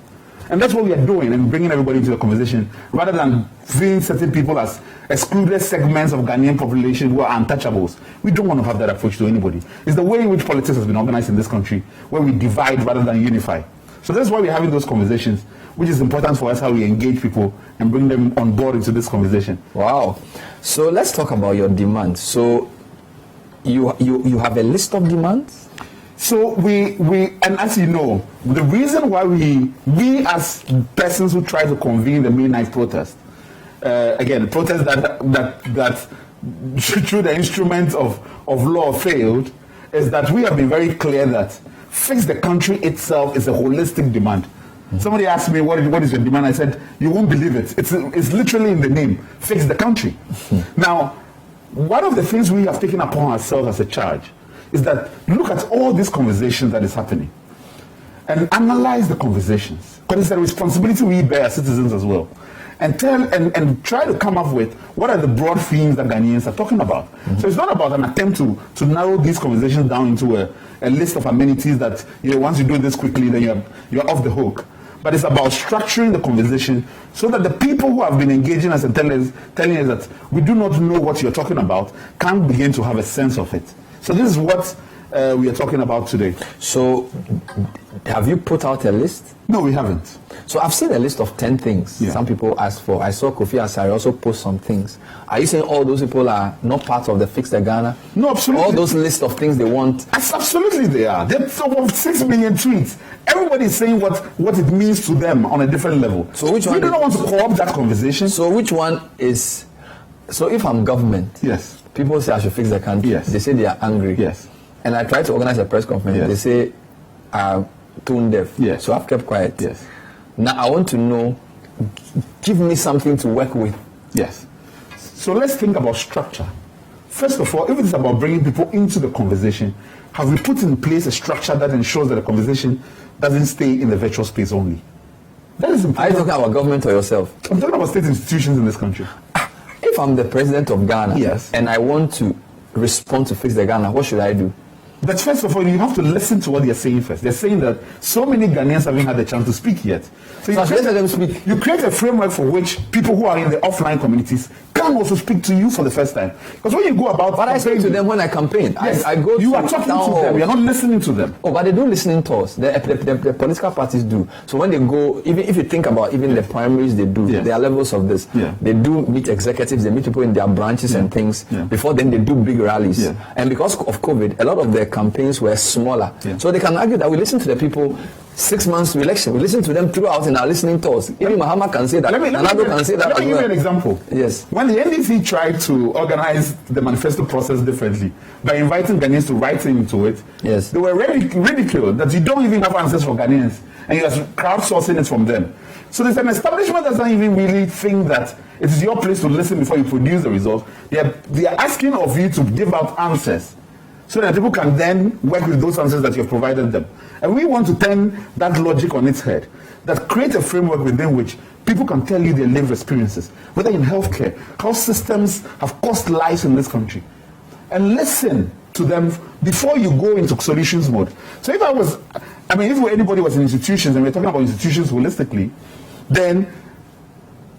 S3: And that's what we are doing and bringing everybody into the conversation rather than viewing certain people as excluded segments of Ghanaian population who are untouchables. We don't want to have that approach to anybody. It's the way in which politics has been organized in this country, where we divide rather than unify. So that's why we're having those conversations, which is important for us, how we engage people and bring them on board into this conversation.
S2: Wow. So let's talk about your demands. So you have a list of demands?
S3: So we and as you know, the reason why we as persons who try to convene the May 9th protest, again, protest that through the instruments of law failed, is that we have been very clear that fix the country itself is a holistic demand. Somebody asked me, what is your demand? I said, you won't believe it. It's literally in the name, fix the country. Now, one of the things we have taken upon ourselves as a charge is that look at all these conversations that is happening and analyze the conversations, because it's a responsibility we bear as citizens as well, and try to come up with what are the broad themes that Ghanaians are talking about. So it's not about an attempt to narrow these conversations down into a list of amenities that once you do this quickly then you're off the hook. But it's about structuring the conversation so that the people who have been engaging us and telling us that we do not know what you're talking about can begin to have a sense of it. So this is what we are talking about today.
S2: So have you put out a list?
S3: No, we haven't.
S2: So I've seen a list of 10 things some people asked for. I saw Kofi Asari also post some things. Are you saying all those people are not part of the Fix the Ghana?
S3: No, absolutely.
S2: All those lists of things they want?
S3: Absolutely they are. There's over 6 million tweets. Everybody is saying what it means to them on a different level.
S2: So which one?
S3: We don't want to co-opt that conversation.
S2: So which one is... So if I'm government...
S3: Yes.
S2: People say I should fix the country.
S3: Yes.
S2: They say they are angry.
S3: Yes.
S2: And I try to organize a press conference.
S3: Yes.
S2: They say I'm tone deaf.
S3: Yes.
S2: So I've kept quiet.
S3: Yes.
S2: Now I want to know, give me something to work with.
S3: Yes. So let's think about structure. First of all, if it's about bringing people into the conversation, have we put in place a structure that ensures that the conversation doesn't stay in the virtual space only? That is important.
S2: Are you talking about government or yourself?
S3: I'm talking about state institutions in this country.
S2: If I'm the president of Ghana,
S3: yes,
S2: and I want to respond to Fix the Ghana, what should I do?
S3: But first of all, you have to listen to what they're saying first. They're saying that so many Ghanaians haven't had the chance to speak yet. So
S2: let them speak.
S3: You create a framework for which people who are in the offline communities can also speak to you for the first time. Because when you go about...
S2: But I speak to them when I campaign.
S3: Yes,
S2: I go
S3: you
S2: to
S3: are talking to
S2: halls.
S3: them. You're not listening to them.
S2: Oh, but they do listening to us. The political parties do. So when they go, even if you think about even the primaries they do, there are levels of this.
S3: Yeah.
S2: They do meet executives, they meet people in their branches and things.
S3: Yeah.
S2: Before then, they do big rallies.
S3: Yeah.
S2: And because of COVID, a lot of their campaigns were smaller.
S3: Yeah.
S2: So they can argue that we listen to the people 6 months to election. We listen to them throughout in our listening to us. Even Mahama can say that. Nalado can say that.
S3: Let me give you an example.
S2: Yes.
S3: When the NDC tried to organize the manifesto process differently by inviting Ghanaians to write into it,
S2: yes,
S3: they were ridiculed that you don't even have answers for Ghanaians and you're crowdsourcing it from them. So there's an establishment that doesn't even really think that it is your place to listen before you produce the results. They are asking of you to give out answers so that people can then work with those answers that you've provided them. And we want to turn that logic on its head, that create a framework within which people can tell you their lived experiences, whether in healthcare, how systems have cost lives in this country, and listen to them before you go into solutions mode. So if anybody was in institutions, and we're talking about institutions holistically, then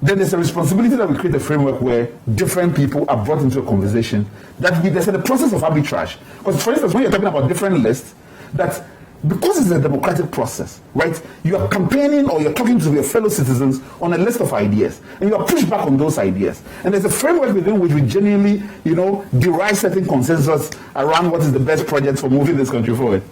S3: there's a responsibility that we create a framework where different people are brought into a conversation, that there's a process of arbitrage. Because for instance, when you're talking about different lists, that because it's a democratic process, right? You are campaigning or you're talking to your fellow citizens on a list of ideas, and you are pushed back on those ideas. And there's a framework within which we genuinely, derive certain consensus around what is the best project for moving this country forward.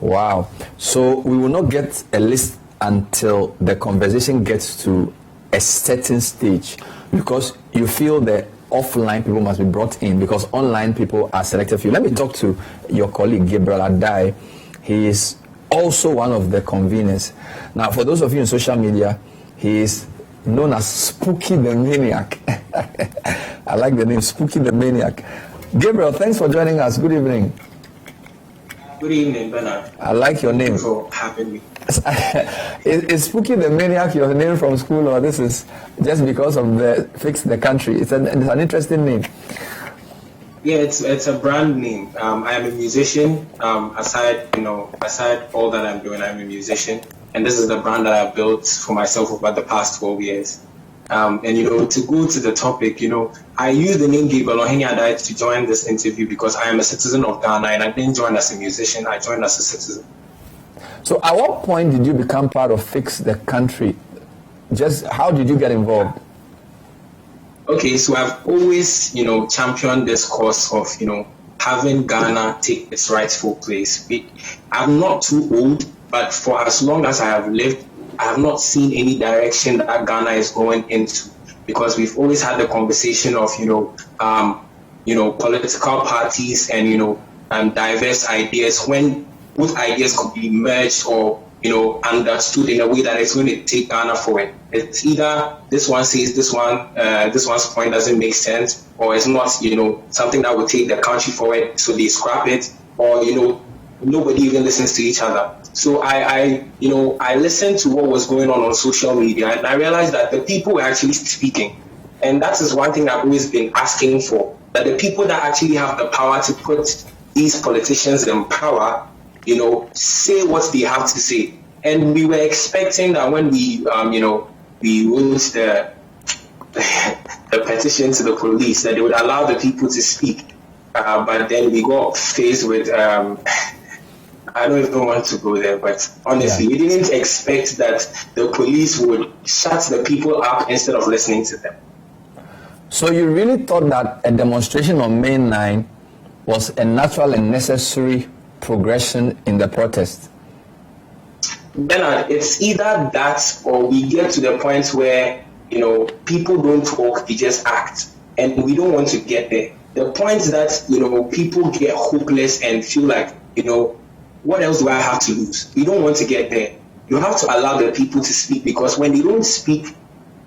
S2: Wow. So we will not get a list until the conversation gets to a certain stage, because you feel that offline people must be brought in because online people are selected for you. Let me talk to your colleague Gabriel Adai. He is also one of the conveners. Now, for those of you in social media, he is known as Spooky the Maniac. I like the name, Spooky the Maniac. Gabriel, thanks for joining us. Good evening.
S7: Good evening, Bernard.
S2: I like your name.
S7: Thank you for having me.
S2: Is Spooky the Maniac your name from school, or this is just because of the Fix the Country? It's an interesting name.
S7: Yeah, it's a brand name. I am a musician. Aside all that I'm doing, I'm a musician, and this is the brand that I've built for myself over the past 12 years. And to go to the topic, I use the name Gabriel Adai to join this interview because I am a citizen of Ghana, and I didn't join as a musician. I joined as a citizen.
S2: So, at what point did you become part of Fix the Country? Just how did you get involved?
S7: Okay, so I've always, championed this cause of, having Ghana take its rightful place. I'm not too old, but for as long as I have lived, I have not seen any direction that Ghana is going into, because we've always had the conversation of, political parties and, diverse ideas, when both ideas could be merged or understood in a way that it's going to take Ghana forward. It's either this one says this one's point doesn't make sense, or it's not, something that will take the country forward, so they scrap it, or nobody even listens to each other. So I listened to what was going on social media, and I realized that the people were actually speaking, and that is one thing I've always been asking for, that the people that actually have the power to put these politicians in power, say what they have to say. And we were expecting that when we wrote the petition to the police, that they would allow the people to speak. But then we got faced with, I don't even want to go there, but honestly, we didn't expect that the police would shut the people up instead of listening to them.
S2: So you really thought that a demonstration on May 9 was a natural and necessary progression in the protest?
S7: Bernard, it's either that or we get to the point where, people don't talk, they just act. And we don't want to get there. The point that, people get hopeless and feel like, what else do I have to lose? We don't want to get there. You have to allow the people to speak, because when they don't speak,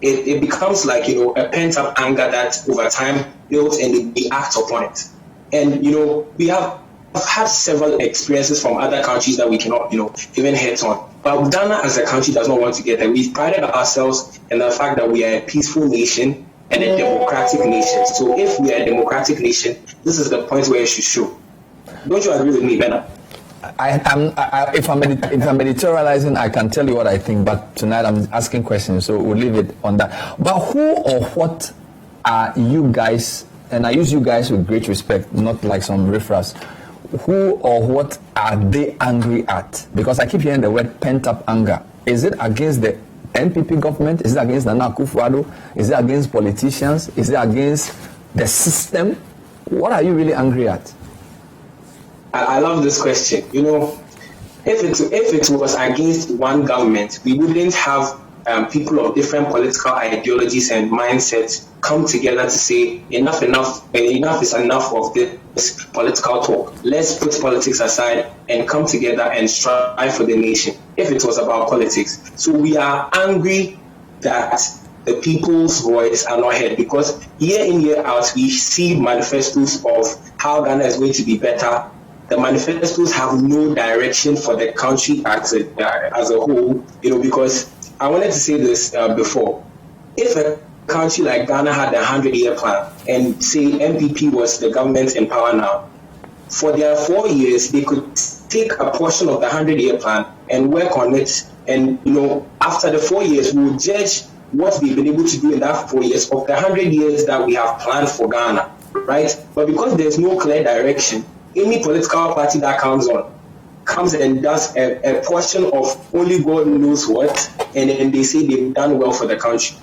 S7: it becomes like, a pent-up anger that over time builds and they act upon it. And, we have had several experiences from other countries that we cannot, even hit on. But Ghana as a country does not want to get there. We've prided ourselves in the fact that we are a peaceful nation and a democratic nation. So if we are a democratic nation, this is the point where it should show. Don't you agree with me, Bernard?
S2: If I'm editorializing, I can tell you what I think, but tonight I'm asking questions, so we'll leave it on that. But who or what are you guys, and I use you guys with great respect, not like some riffraffs, who or what are they angry at? Because I keep hearing the word pent-up anger. Is it against the NPP government? Is it against Nana Akufo-Addo? Is it against politicians? Is it against the system? What are you really angry at?
S7: I love this question. You know, if it was against one government, we wouldn't have people of different political ideologies and mindsets come together to say enough is enough of this political talk. Let's put politics aside and come together and strive for the nation. If it was about politics, so we are angry that the people's voice are not heard, because year in, year out we see manifestos of how Ghana is going to be better. The manifestos have no direction for the country as a whole, you know, because I wanted to say this before. If a country like Ghana had a 100-year plan and say MPP was the government in power now, for their 4 years, they could take a portion of the 100-year plan and work on it. And, you know, after the 4 years, we will judge what they've been able to do in that 4 years of the 100 years that we have planned for Ghana, right? But because there's no clear direction, any political party that comes and does a portion of only God knows what, and then they say they've done well for the country.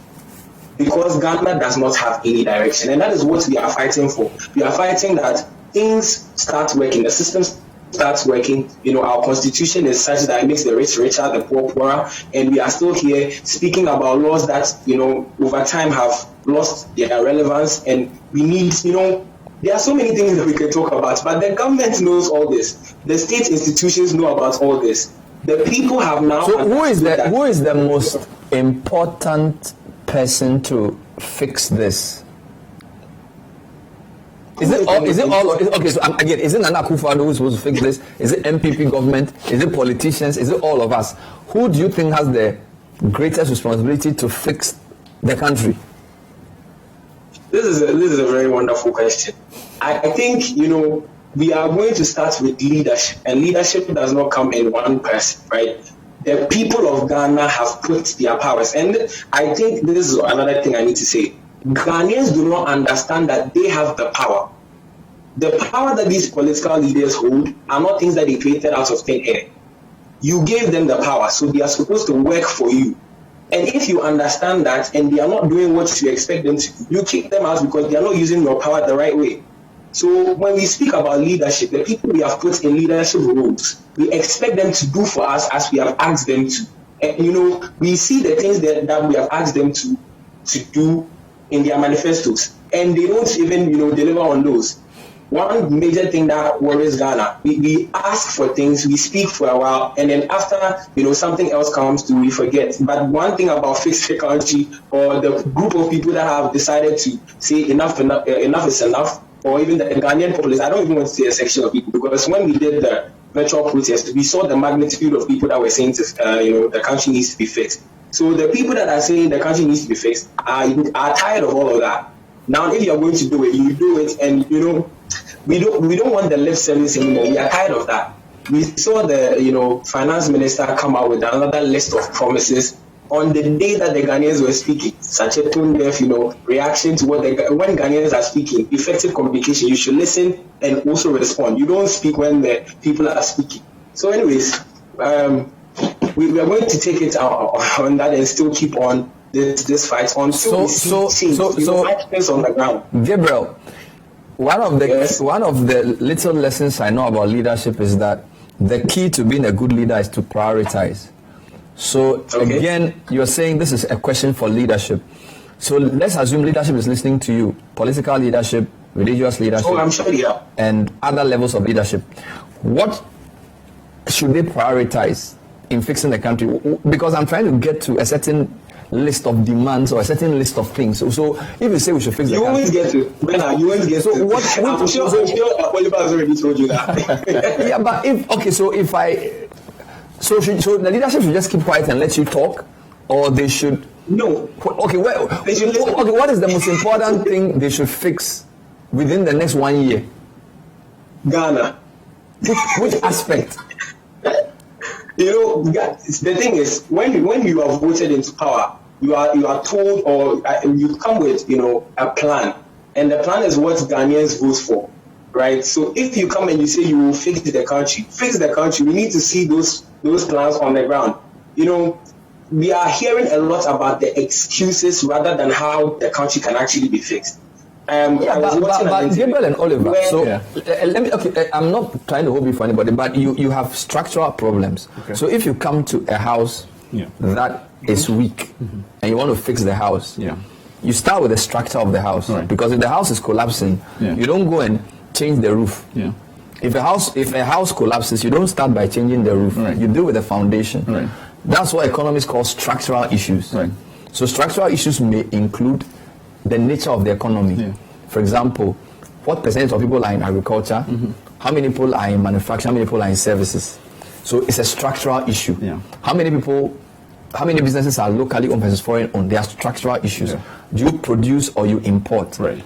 S7: Because Ghana does not have any direction, and that is what we are fighting for. We are fighting that things start working, the system starts working. You know, our constitution is such that it makes the rich richer, the poor poorer, and we are still here speaking about laws that, you know, over time have lost their relevance, and we need, you know, there are so many things that we can talk about, but the government knows all this. The state institutions know about all this. The people have now.
S2: So who is the most important person to fix this? Is it all? Okay, so again, is it Nana Akufo-Addo who's supposed to fix this? Is it MPP government? Is it politicians? Is it all of us? Who do you think has the greatest responsibility to fix the country?
S7: This is a very wonderful question. I think, you know, we are going to start with leadership, and leadership does not come in one person, right? The people of Ghana have put their powers, and I think this is another thing I need to say. Ghanaians do not understand that they have the power. The power that these political leaders hold are not things that they created out of thin air. You gave them the power, so they are supposed to work for you. And if you understand that and they are not doing what you expect them to do, you kick them out because they are not using your power the right way. So when we speak about leadership, the people we have put in leadership roles, we expect them to do for us as we have asked them to. And, you know, we see the things that we have asked them to do in their manifestos, and they don't even, you know, deliver on those. One major thing that worries Ghana, we ask for things, we speak for a while, and then after, you know, something else comes to, we forget. But one thing about Fix the Country, or the group of people that have decided to say enough is enough, or even the Ghanaian populace, I don't even want to say a section of people, because when we did the virtual protest, we saw the magnitude of people that were saying, you know, the country needs to be fixed. So the people that are saying the country needs to be fixed are tired of all of that. Now, if you are going to do it, you do it, and, you know, we don't want the lip service anymore. We are tired of that. We saw the, you know, finance minister come out with another list of promises on the day that the Ghanaians were speaking. Such a tone-deaf, you know, reaction to when Ghanaians are speaking. Effective communication. You should listen and also respond. You don't speak when the people are speaking. So, anyways, we are going to take it on that and still keep on this fight until we see change. On the ground.
S2: Gabriel, one of the little lessons I know about leadership is that the key to being a good leader is to prioritize. So again, you're saying this is a question for leadership. So let's assume leadership is listening to you, political leadership, religious leadership,
S7: I'm sure, yeah,
S2: and other levels of leadership. What should they prioritize in fixing the country? Because I'm trying to get to a certain list of demands or a certain list of things. So if you say we should fix the country,
S7: always get to. Bernard, you always get to. I'm sure Oliver has already told you that.
S2: Yeah, but so the leadership should just keep quiet and let you talk, or they should.
S7: No.
S2: Okay, what is the most important thing they should fix within the next 1 year?
S7: Ghana.
S2: Which aspect?
S7: You know, the thing is, when you are voted into power, you are told, or you come with, a plan, and the plan is what Ghanaians vote for, right? So if you come and you say you will fix the country, we need to see those plans on the ground. We are hearing a lot about the excuses rather than how the country can actually be fixed.
S2: But Gabriel and Oliver, I'm not trying to hold you for anybody, but you have structural problems. Okay. So if you come to a house that is weak and you want to fix the house, you start with the structure of the house. Right. Because if the house is collapsing, you don't go and change the roof. Yeah. If a house collapses, you don't start by changing the roof. Right. You deal with the foundation. Right. That's what economists call structural issues. Right. So structural issues may include the nature of the economy. Yeah. For example, what percentage of people are in agriculture? How many people are in manufacturing? How many people are in services? So it's a structural issue. Yeah. How many businesses are locally owned versus foreign owned? They are structural issues. Yeah. Do you produce or you import? Right.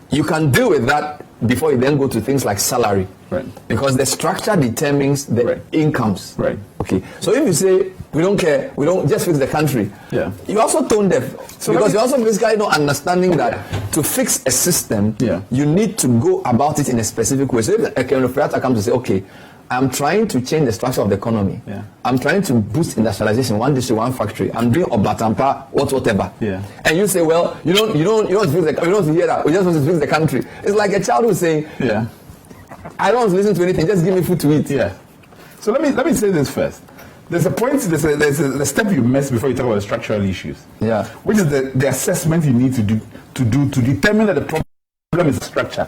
S2: You can deal with that before you then go to things like salary. Right. Because the structure determines the incomes. Right. Okay. So if you say we don't care, we don't just fix the country, you also tone deaf. So because you're also basically not understanding that to fix a system, you need to go about it in a specific way. So if a operator comes to say, okay, I'm trying to change the structure of the economy. Yeah. I'm trying to boost industrialization, one district, one factory. I'm doing Obatampa, whatever. Yeah. And you say, well, you don't fix the, you don't hear that. We just want to fix the country. It's like a child who's saying, I don't want to listen to anything. Just give me food to eat. Yeah.
S3: So let me say this first. There's a point. There's a step you missed before you talk about the structural issues. Yeah. Which is the assessment you need to determine that the problem is the structure.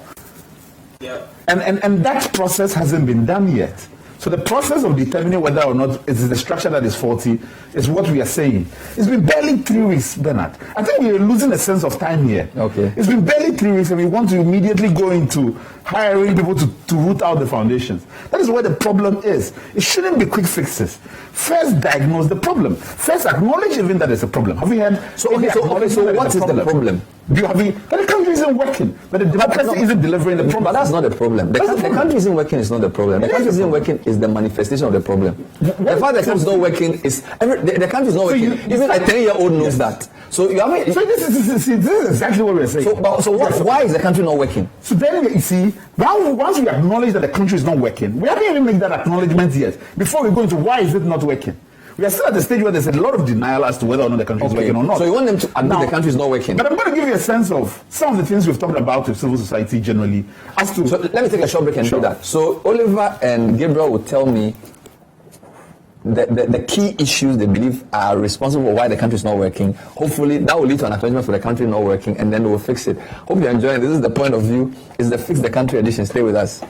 S3: Yeah. And that process hasn't been done yet. So the process of determining whether or not it is the structure that is faulty is what we are saying. It's been barely 3 weeks, Bernard. I think we are losing a sense of time here. Okay. It's been barely 3 weeks and we want to immediately go into hiring people to root out the foundations. That is where the problem is. It shouldn't be quick fixes. First diagnose the problem. First acknowledge even that there's a problem. Have we had...
S2: So what is the problem?
S3: That the country isn't working. That the democracy isn't delivering the problem.
S2: But that's not the problem. The country isn't working is not the problem. The country isn't working is the manifestation of the problem. The fact the country is not working is... the country is not working. Even a 10-year-old knows that. So you haven't...
S3: So this is exactly what we're saying.
S2: Why is the country not working?
S3: So then you see, once we acknowledge that the country is not working, we haven't even made that acknowledgement yet. Before we go into why is it not working. We are still at the stage where there's a lot of denial as to whether or not the country is working or not.
S2: So you want them to admit the country is not working?
S3: But I'm going to give you a sense of some of the things we've talked about with civil society generally. So
S2: let me take a short break and do that. So Oliver and Gabriel will tell me the key issues they believe are responsible for why the country is not working. Hopefully that will lead to an acknowledgement for the country not working, and then we'll fix it. Hope you're enjoying. This is the point of view. It's the Fix the Country edition. Stay with us.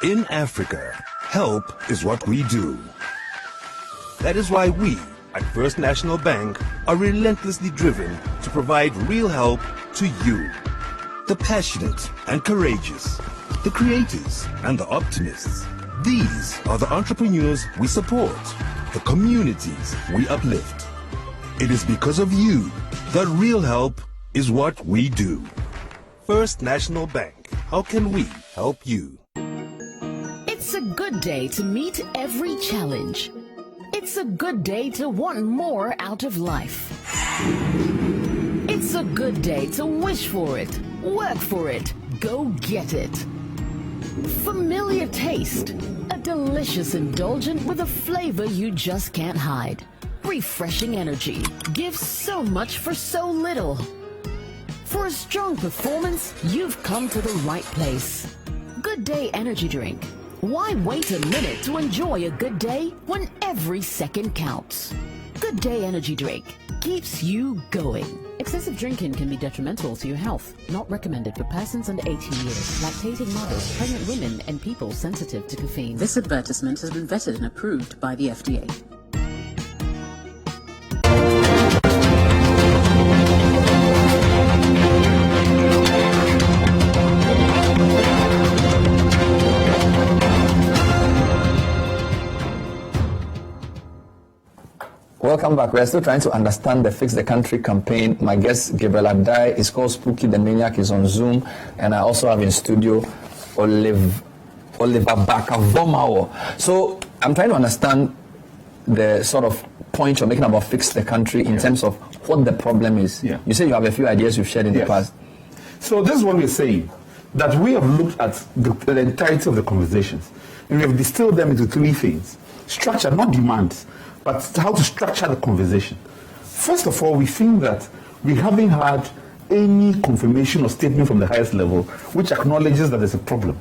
S8: In Africa, help is what we do. That is why we, at First National Bank, are relentlessly driven to provide real help to you. The passionate and courageous, the creators and the optimists. These are the entrepreneurs we support, the communities we uplift. It is because of you that real help is what we do. First National Bank, how can we help you?
S9: It's a good day to meet every challenge. It's a good day to want more out of life. It's a good day to wish for it, work for it, go get it. Familiar taste, a delicious indulgent with a flavor you just can't hide. Refreshing energy, gives so much for so little. For a strong performance, you've come to the right place. Good Day Energy Drink. Why wait a minute to enjoy a good day when every second counts? Good Day Energy Drink keeps you going.
S10: Excessive drinking can be detrimental to your health. Not recommended for persons under 18 years, lactating mothers, pregnant women, and people sensitive to caffeine. This advertisement has been vetted and approved by the FDA.
S2: Welcome back. We're still trying to understand the Fix the Country campaign. My guest, Gabriel Adai, is called Spooky the Maniac, is on Zoom. And I also have in studio Oliver Bakavomawo. So I'm trying to understand the sort of point you're making about Fix the Country in terms of what the problem is.
S3: Yeah.
S2: You say you have a few ideas you've shared in the past.
S3: So this is what we're saying, that we have looked at the entirety of the conversations, and we have distilled them into three things. Structure, not demands, but how to structure the conversation. First of all, we think that we haven't had any confirmation or statement from the highest level which acknowledges that there's a problem.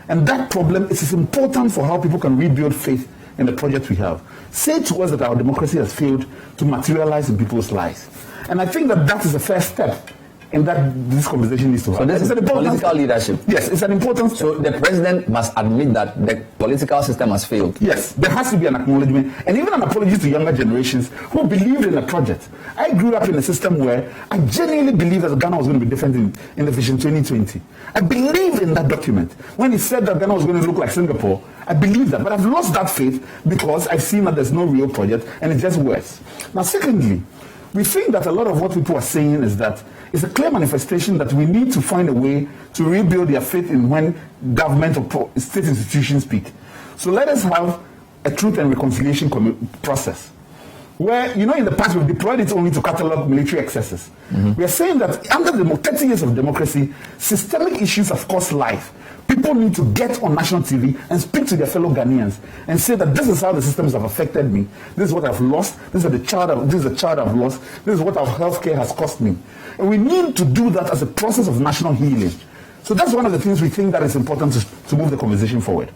S3: And that problem is important for how people can rebuild faith in the project we have. Say to us that our democracy has failed to materialize in people's lives. And I think that that is the first step in that this conversation needs to happen.
S2: So this is political leadership.
S3: Yes, it's an important step.
S2: So the president must admit that the political system has failed.
S3: Yes, there has to be an acknowledgement and even an apology to younger generations who believed in the project. I grew up in a system where I genuinely believed that Ghana was going to be different in the Vision 2020. I believed in that document. When he said that Ghana was going to look like Singapore, I believed that. But I've lost that faith because I've seen that there's no real project and it's just worse. Now, secondly, we think that a lot of what people are saying is that it's a clear manifestation that we need to find a way to rebuild their faith in when government or state institutions speak. So let us have a truth and reconciliation process where, in the past we've deployed it only to catalog military excesses. We are saying that under the 30 years of democracy, systemic issues have cost life. People need to get on national TV and speak to their fellow Ghanaians and say that this is how the systems have affected me. This is what I've lost. This is the child I've lost. This is what our healthcare has cost me. And we need to do that as a process of national healing. So that's one of the things we think that is important to move the conversation forward.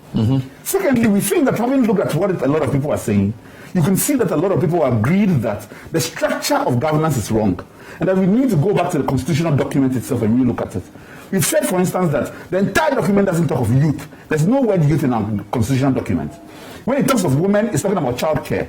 S3: Secondly, we think that having looked at what a lot of people are saying, you can see that a lot of people agreed that the structure of governance is wrong and that we need to go back to the constitutional document itself and relook at it. We've said, for instance, that the entire document doesn't talk of youth. There's no word youth in our constitutional document. When it talks of women, it's talking about childcare.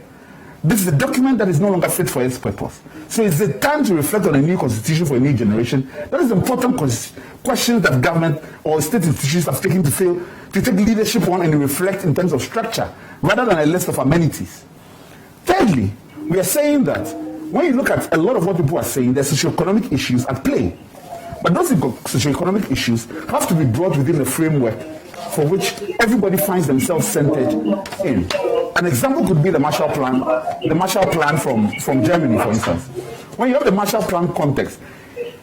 S3: This is a document that is no longer fit for its purpose. So it's the time to reflect on a new constitution for a new generation. That is important questions that government or state institutions have taken to take leadership on and reflect in terms of structure, rather than a list of amenities. Thirdly, we are saying that when you look at a lot of what people are saying, there's socioeconomic issues at play. But those socioeconomic issues have to be brought within a framework for which everybody finds themselves centered in. An example could be the Marshall Plan from Germany, for instance. When you have the Marshall Plan context,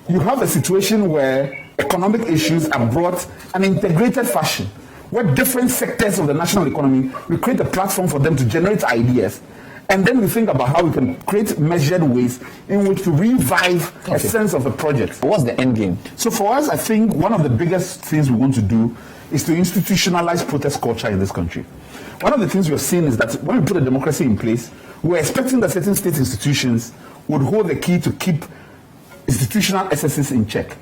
S3: you have a situation where economic issues are brought in an integrated fashion, where different sectors of the national economy, we create a platform for them to generate ideas. And then we think about how we can create measured ways in which to revive a sense of the project.
S2: What's the end game?
S3: So for us, I think one of the biggest things we want to do is to institutionalize protest culture in this country. One of the things we're seeing is that when we put a democracy in place, we're expecting that certain state institutions would hold the key to keep institutional excesses in check.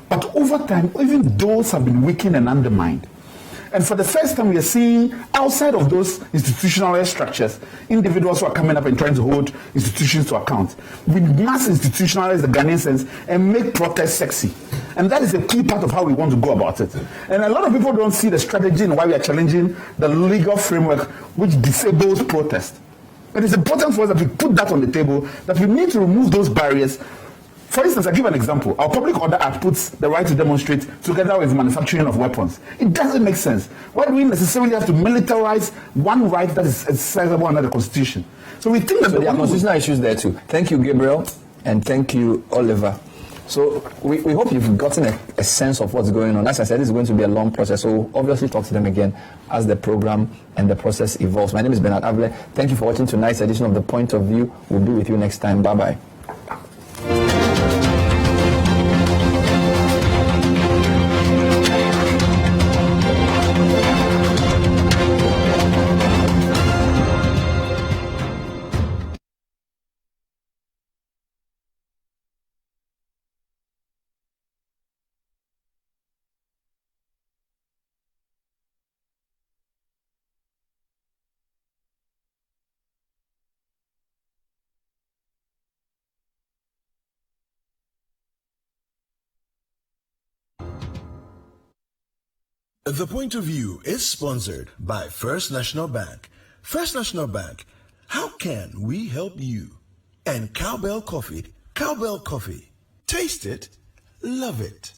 S3: But over time, even those have been weakened and undermined. And for the first time, we are seeing outside of those institutionalized structures, individuals who are coming up and trying to hold institutions to account. We must institutionalize the Ghanaian sense and make protest sexy. And that is a key part of how we want to go about it. And a lot of people don't see the strategy and why we are challenging the legal framework which disables protest. It is important for us that we put that on the table, that we need to remove those barriers. For instance, I give an example. Our Public Order Act puts the right to demonstrate together with manufacturing of weapons. It doesn't make sense. Why do we necessarily have to militarize one right that is exercisable under the Constitution? So we think that
S2: there are constitutional issues there too. Thank you, Gabriel, and thank you, Oliver. So we hope you've gotten a sense of what's going on. As I said, it's going to be a long process, so we'll obviously talk to them again as the program and the process evolves. My name is Bernard Avle. Thank you for watching tonight's edition of The Point of View. We'll be with you next time. Bye-bye.
S1: The Point of View is sponsored by First National Bank. First National Bank, How can we help you? And Cowbell Coffee, taste it, love it.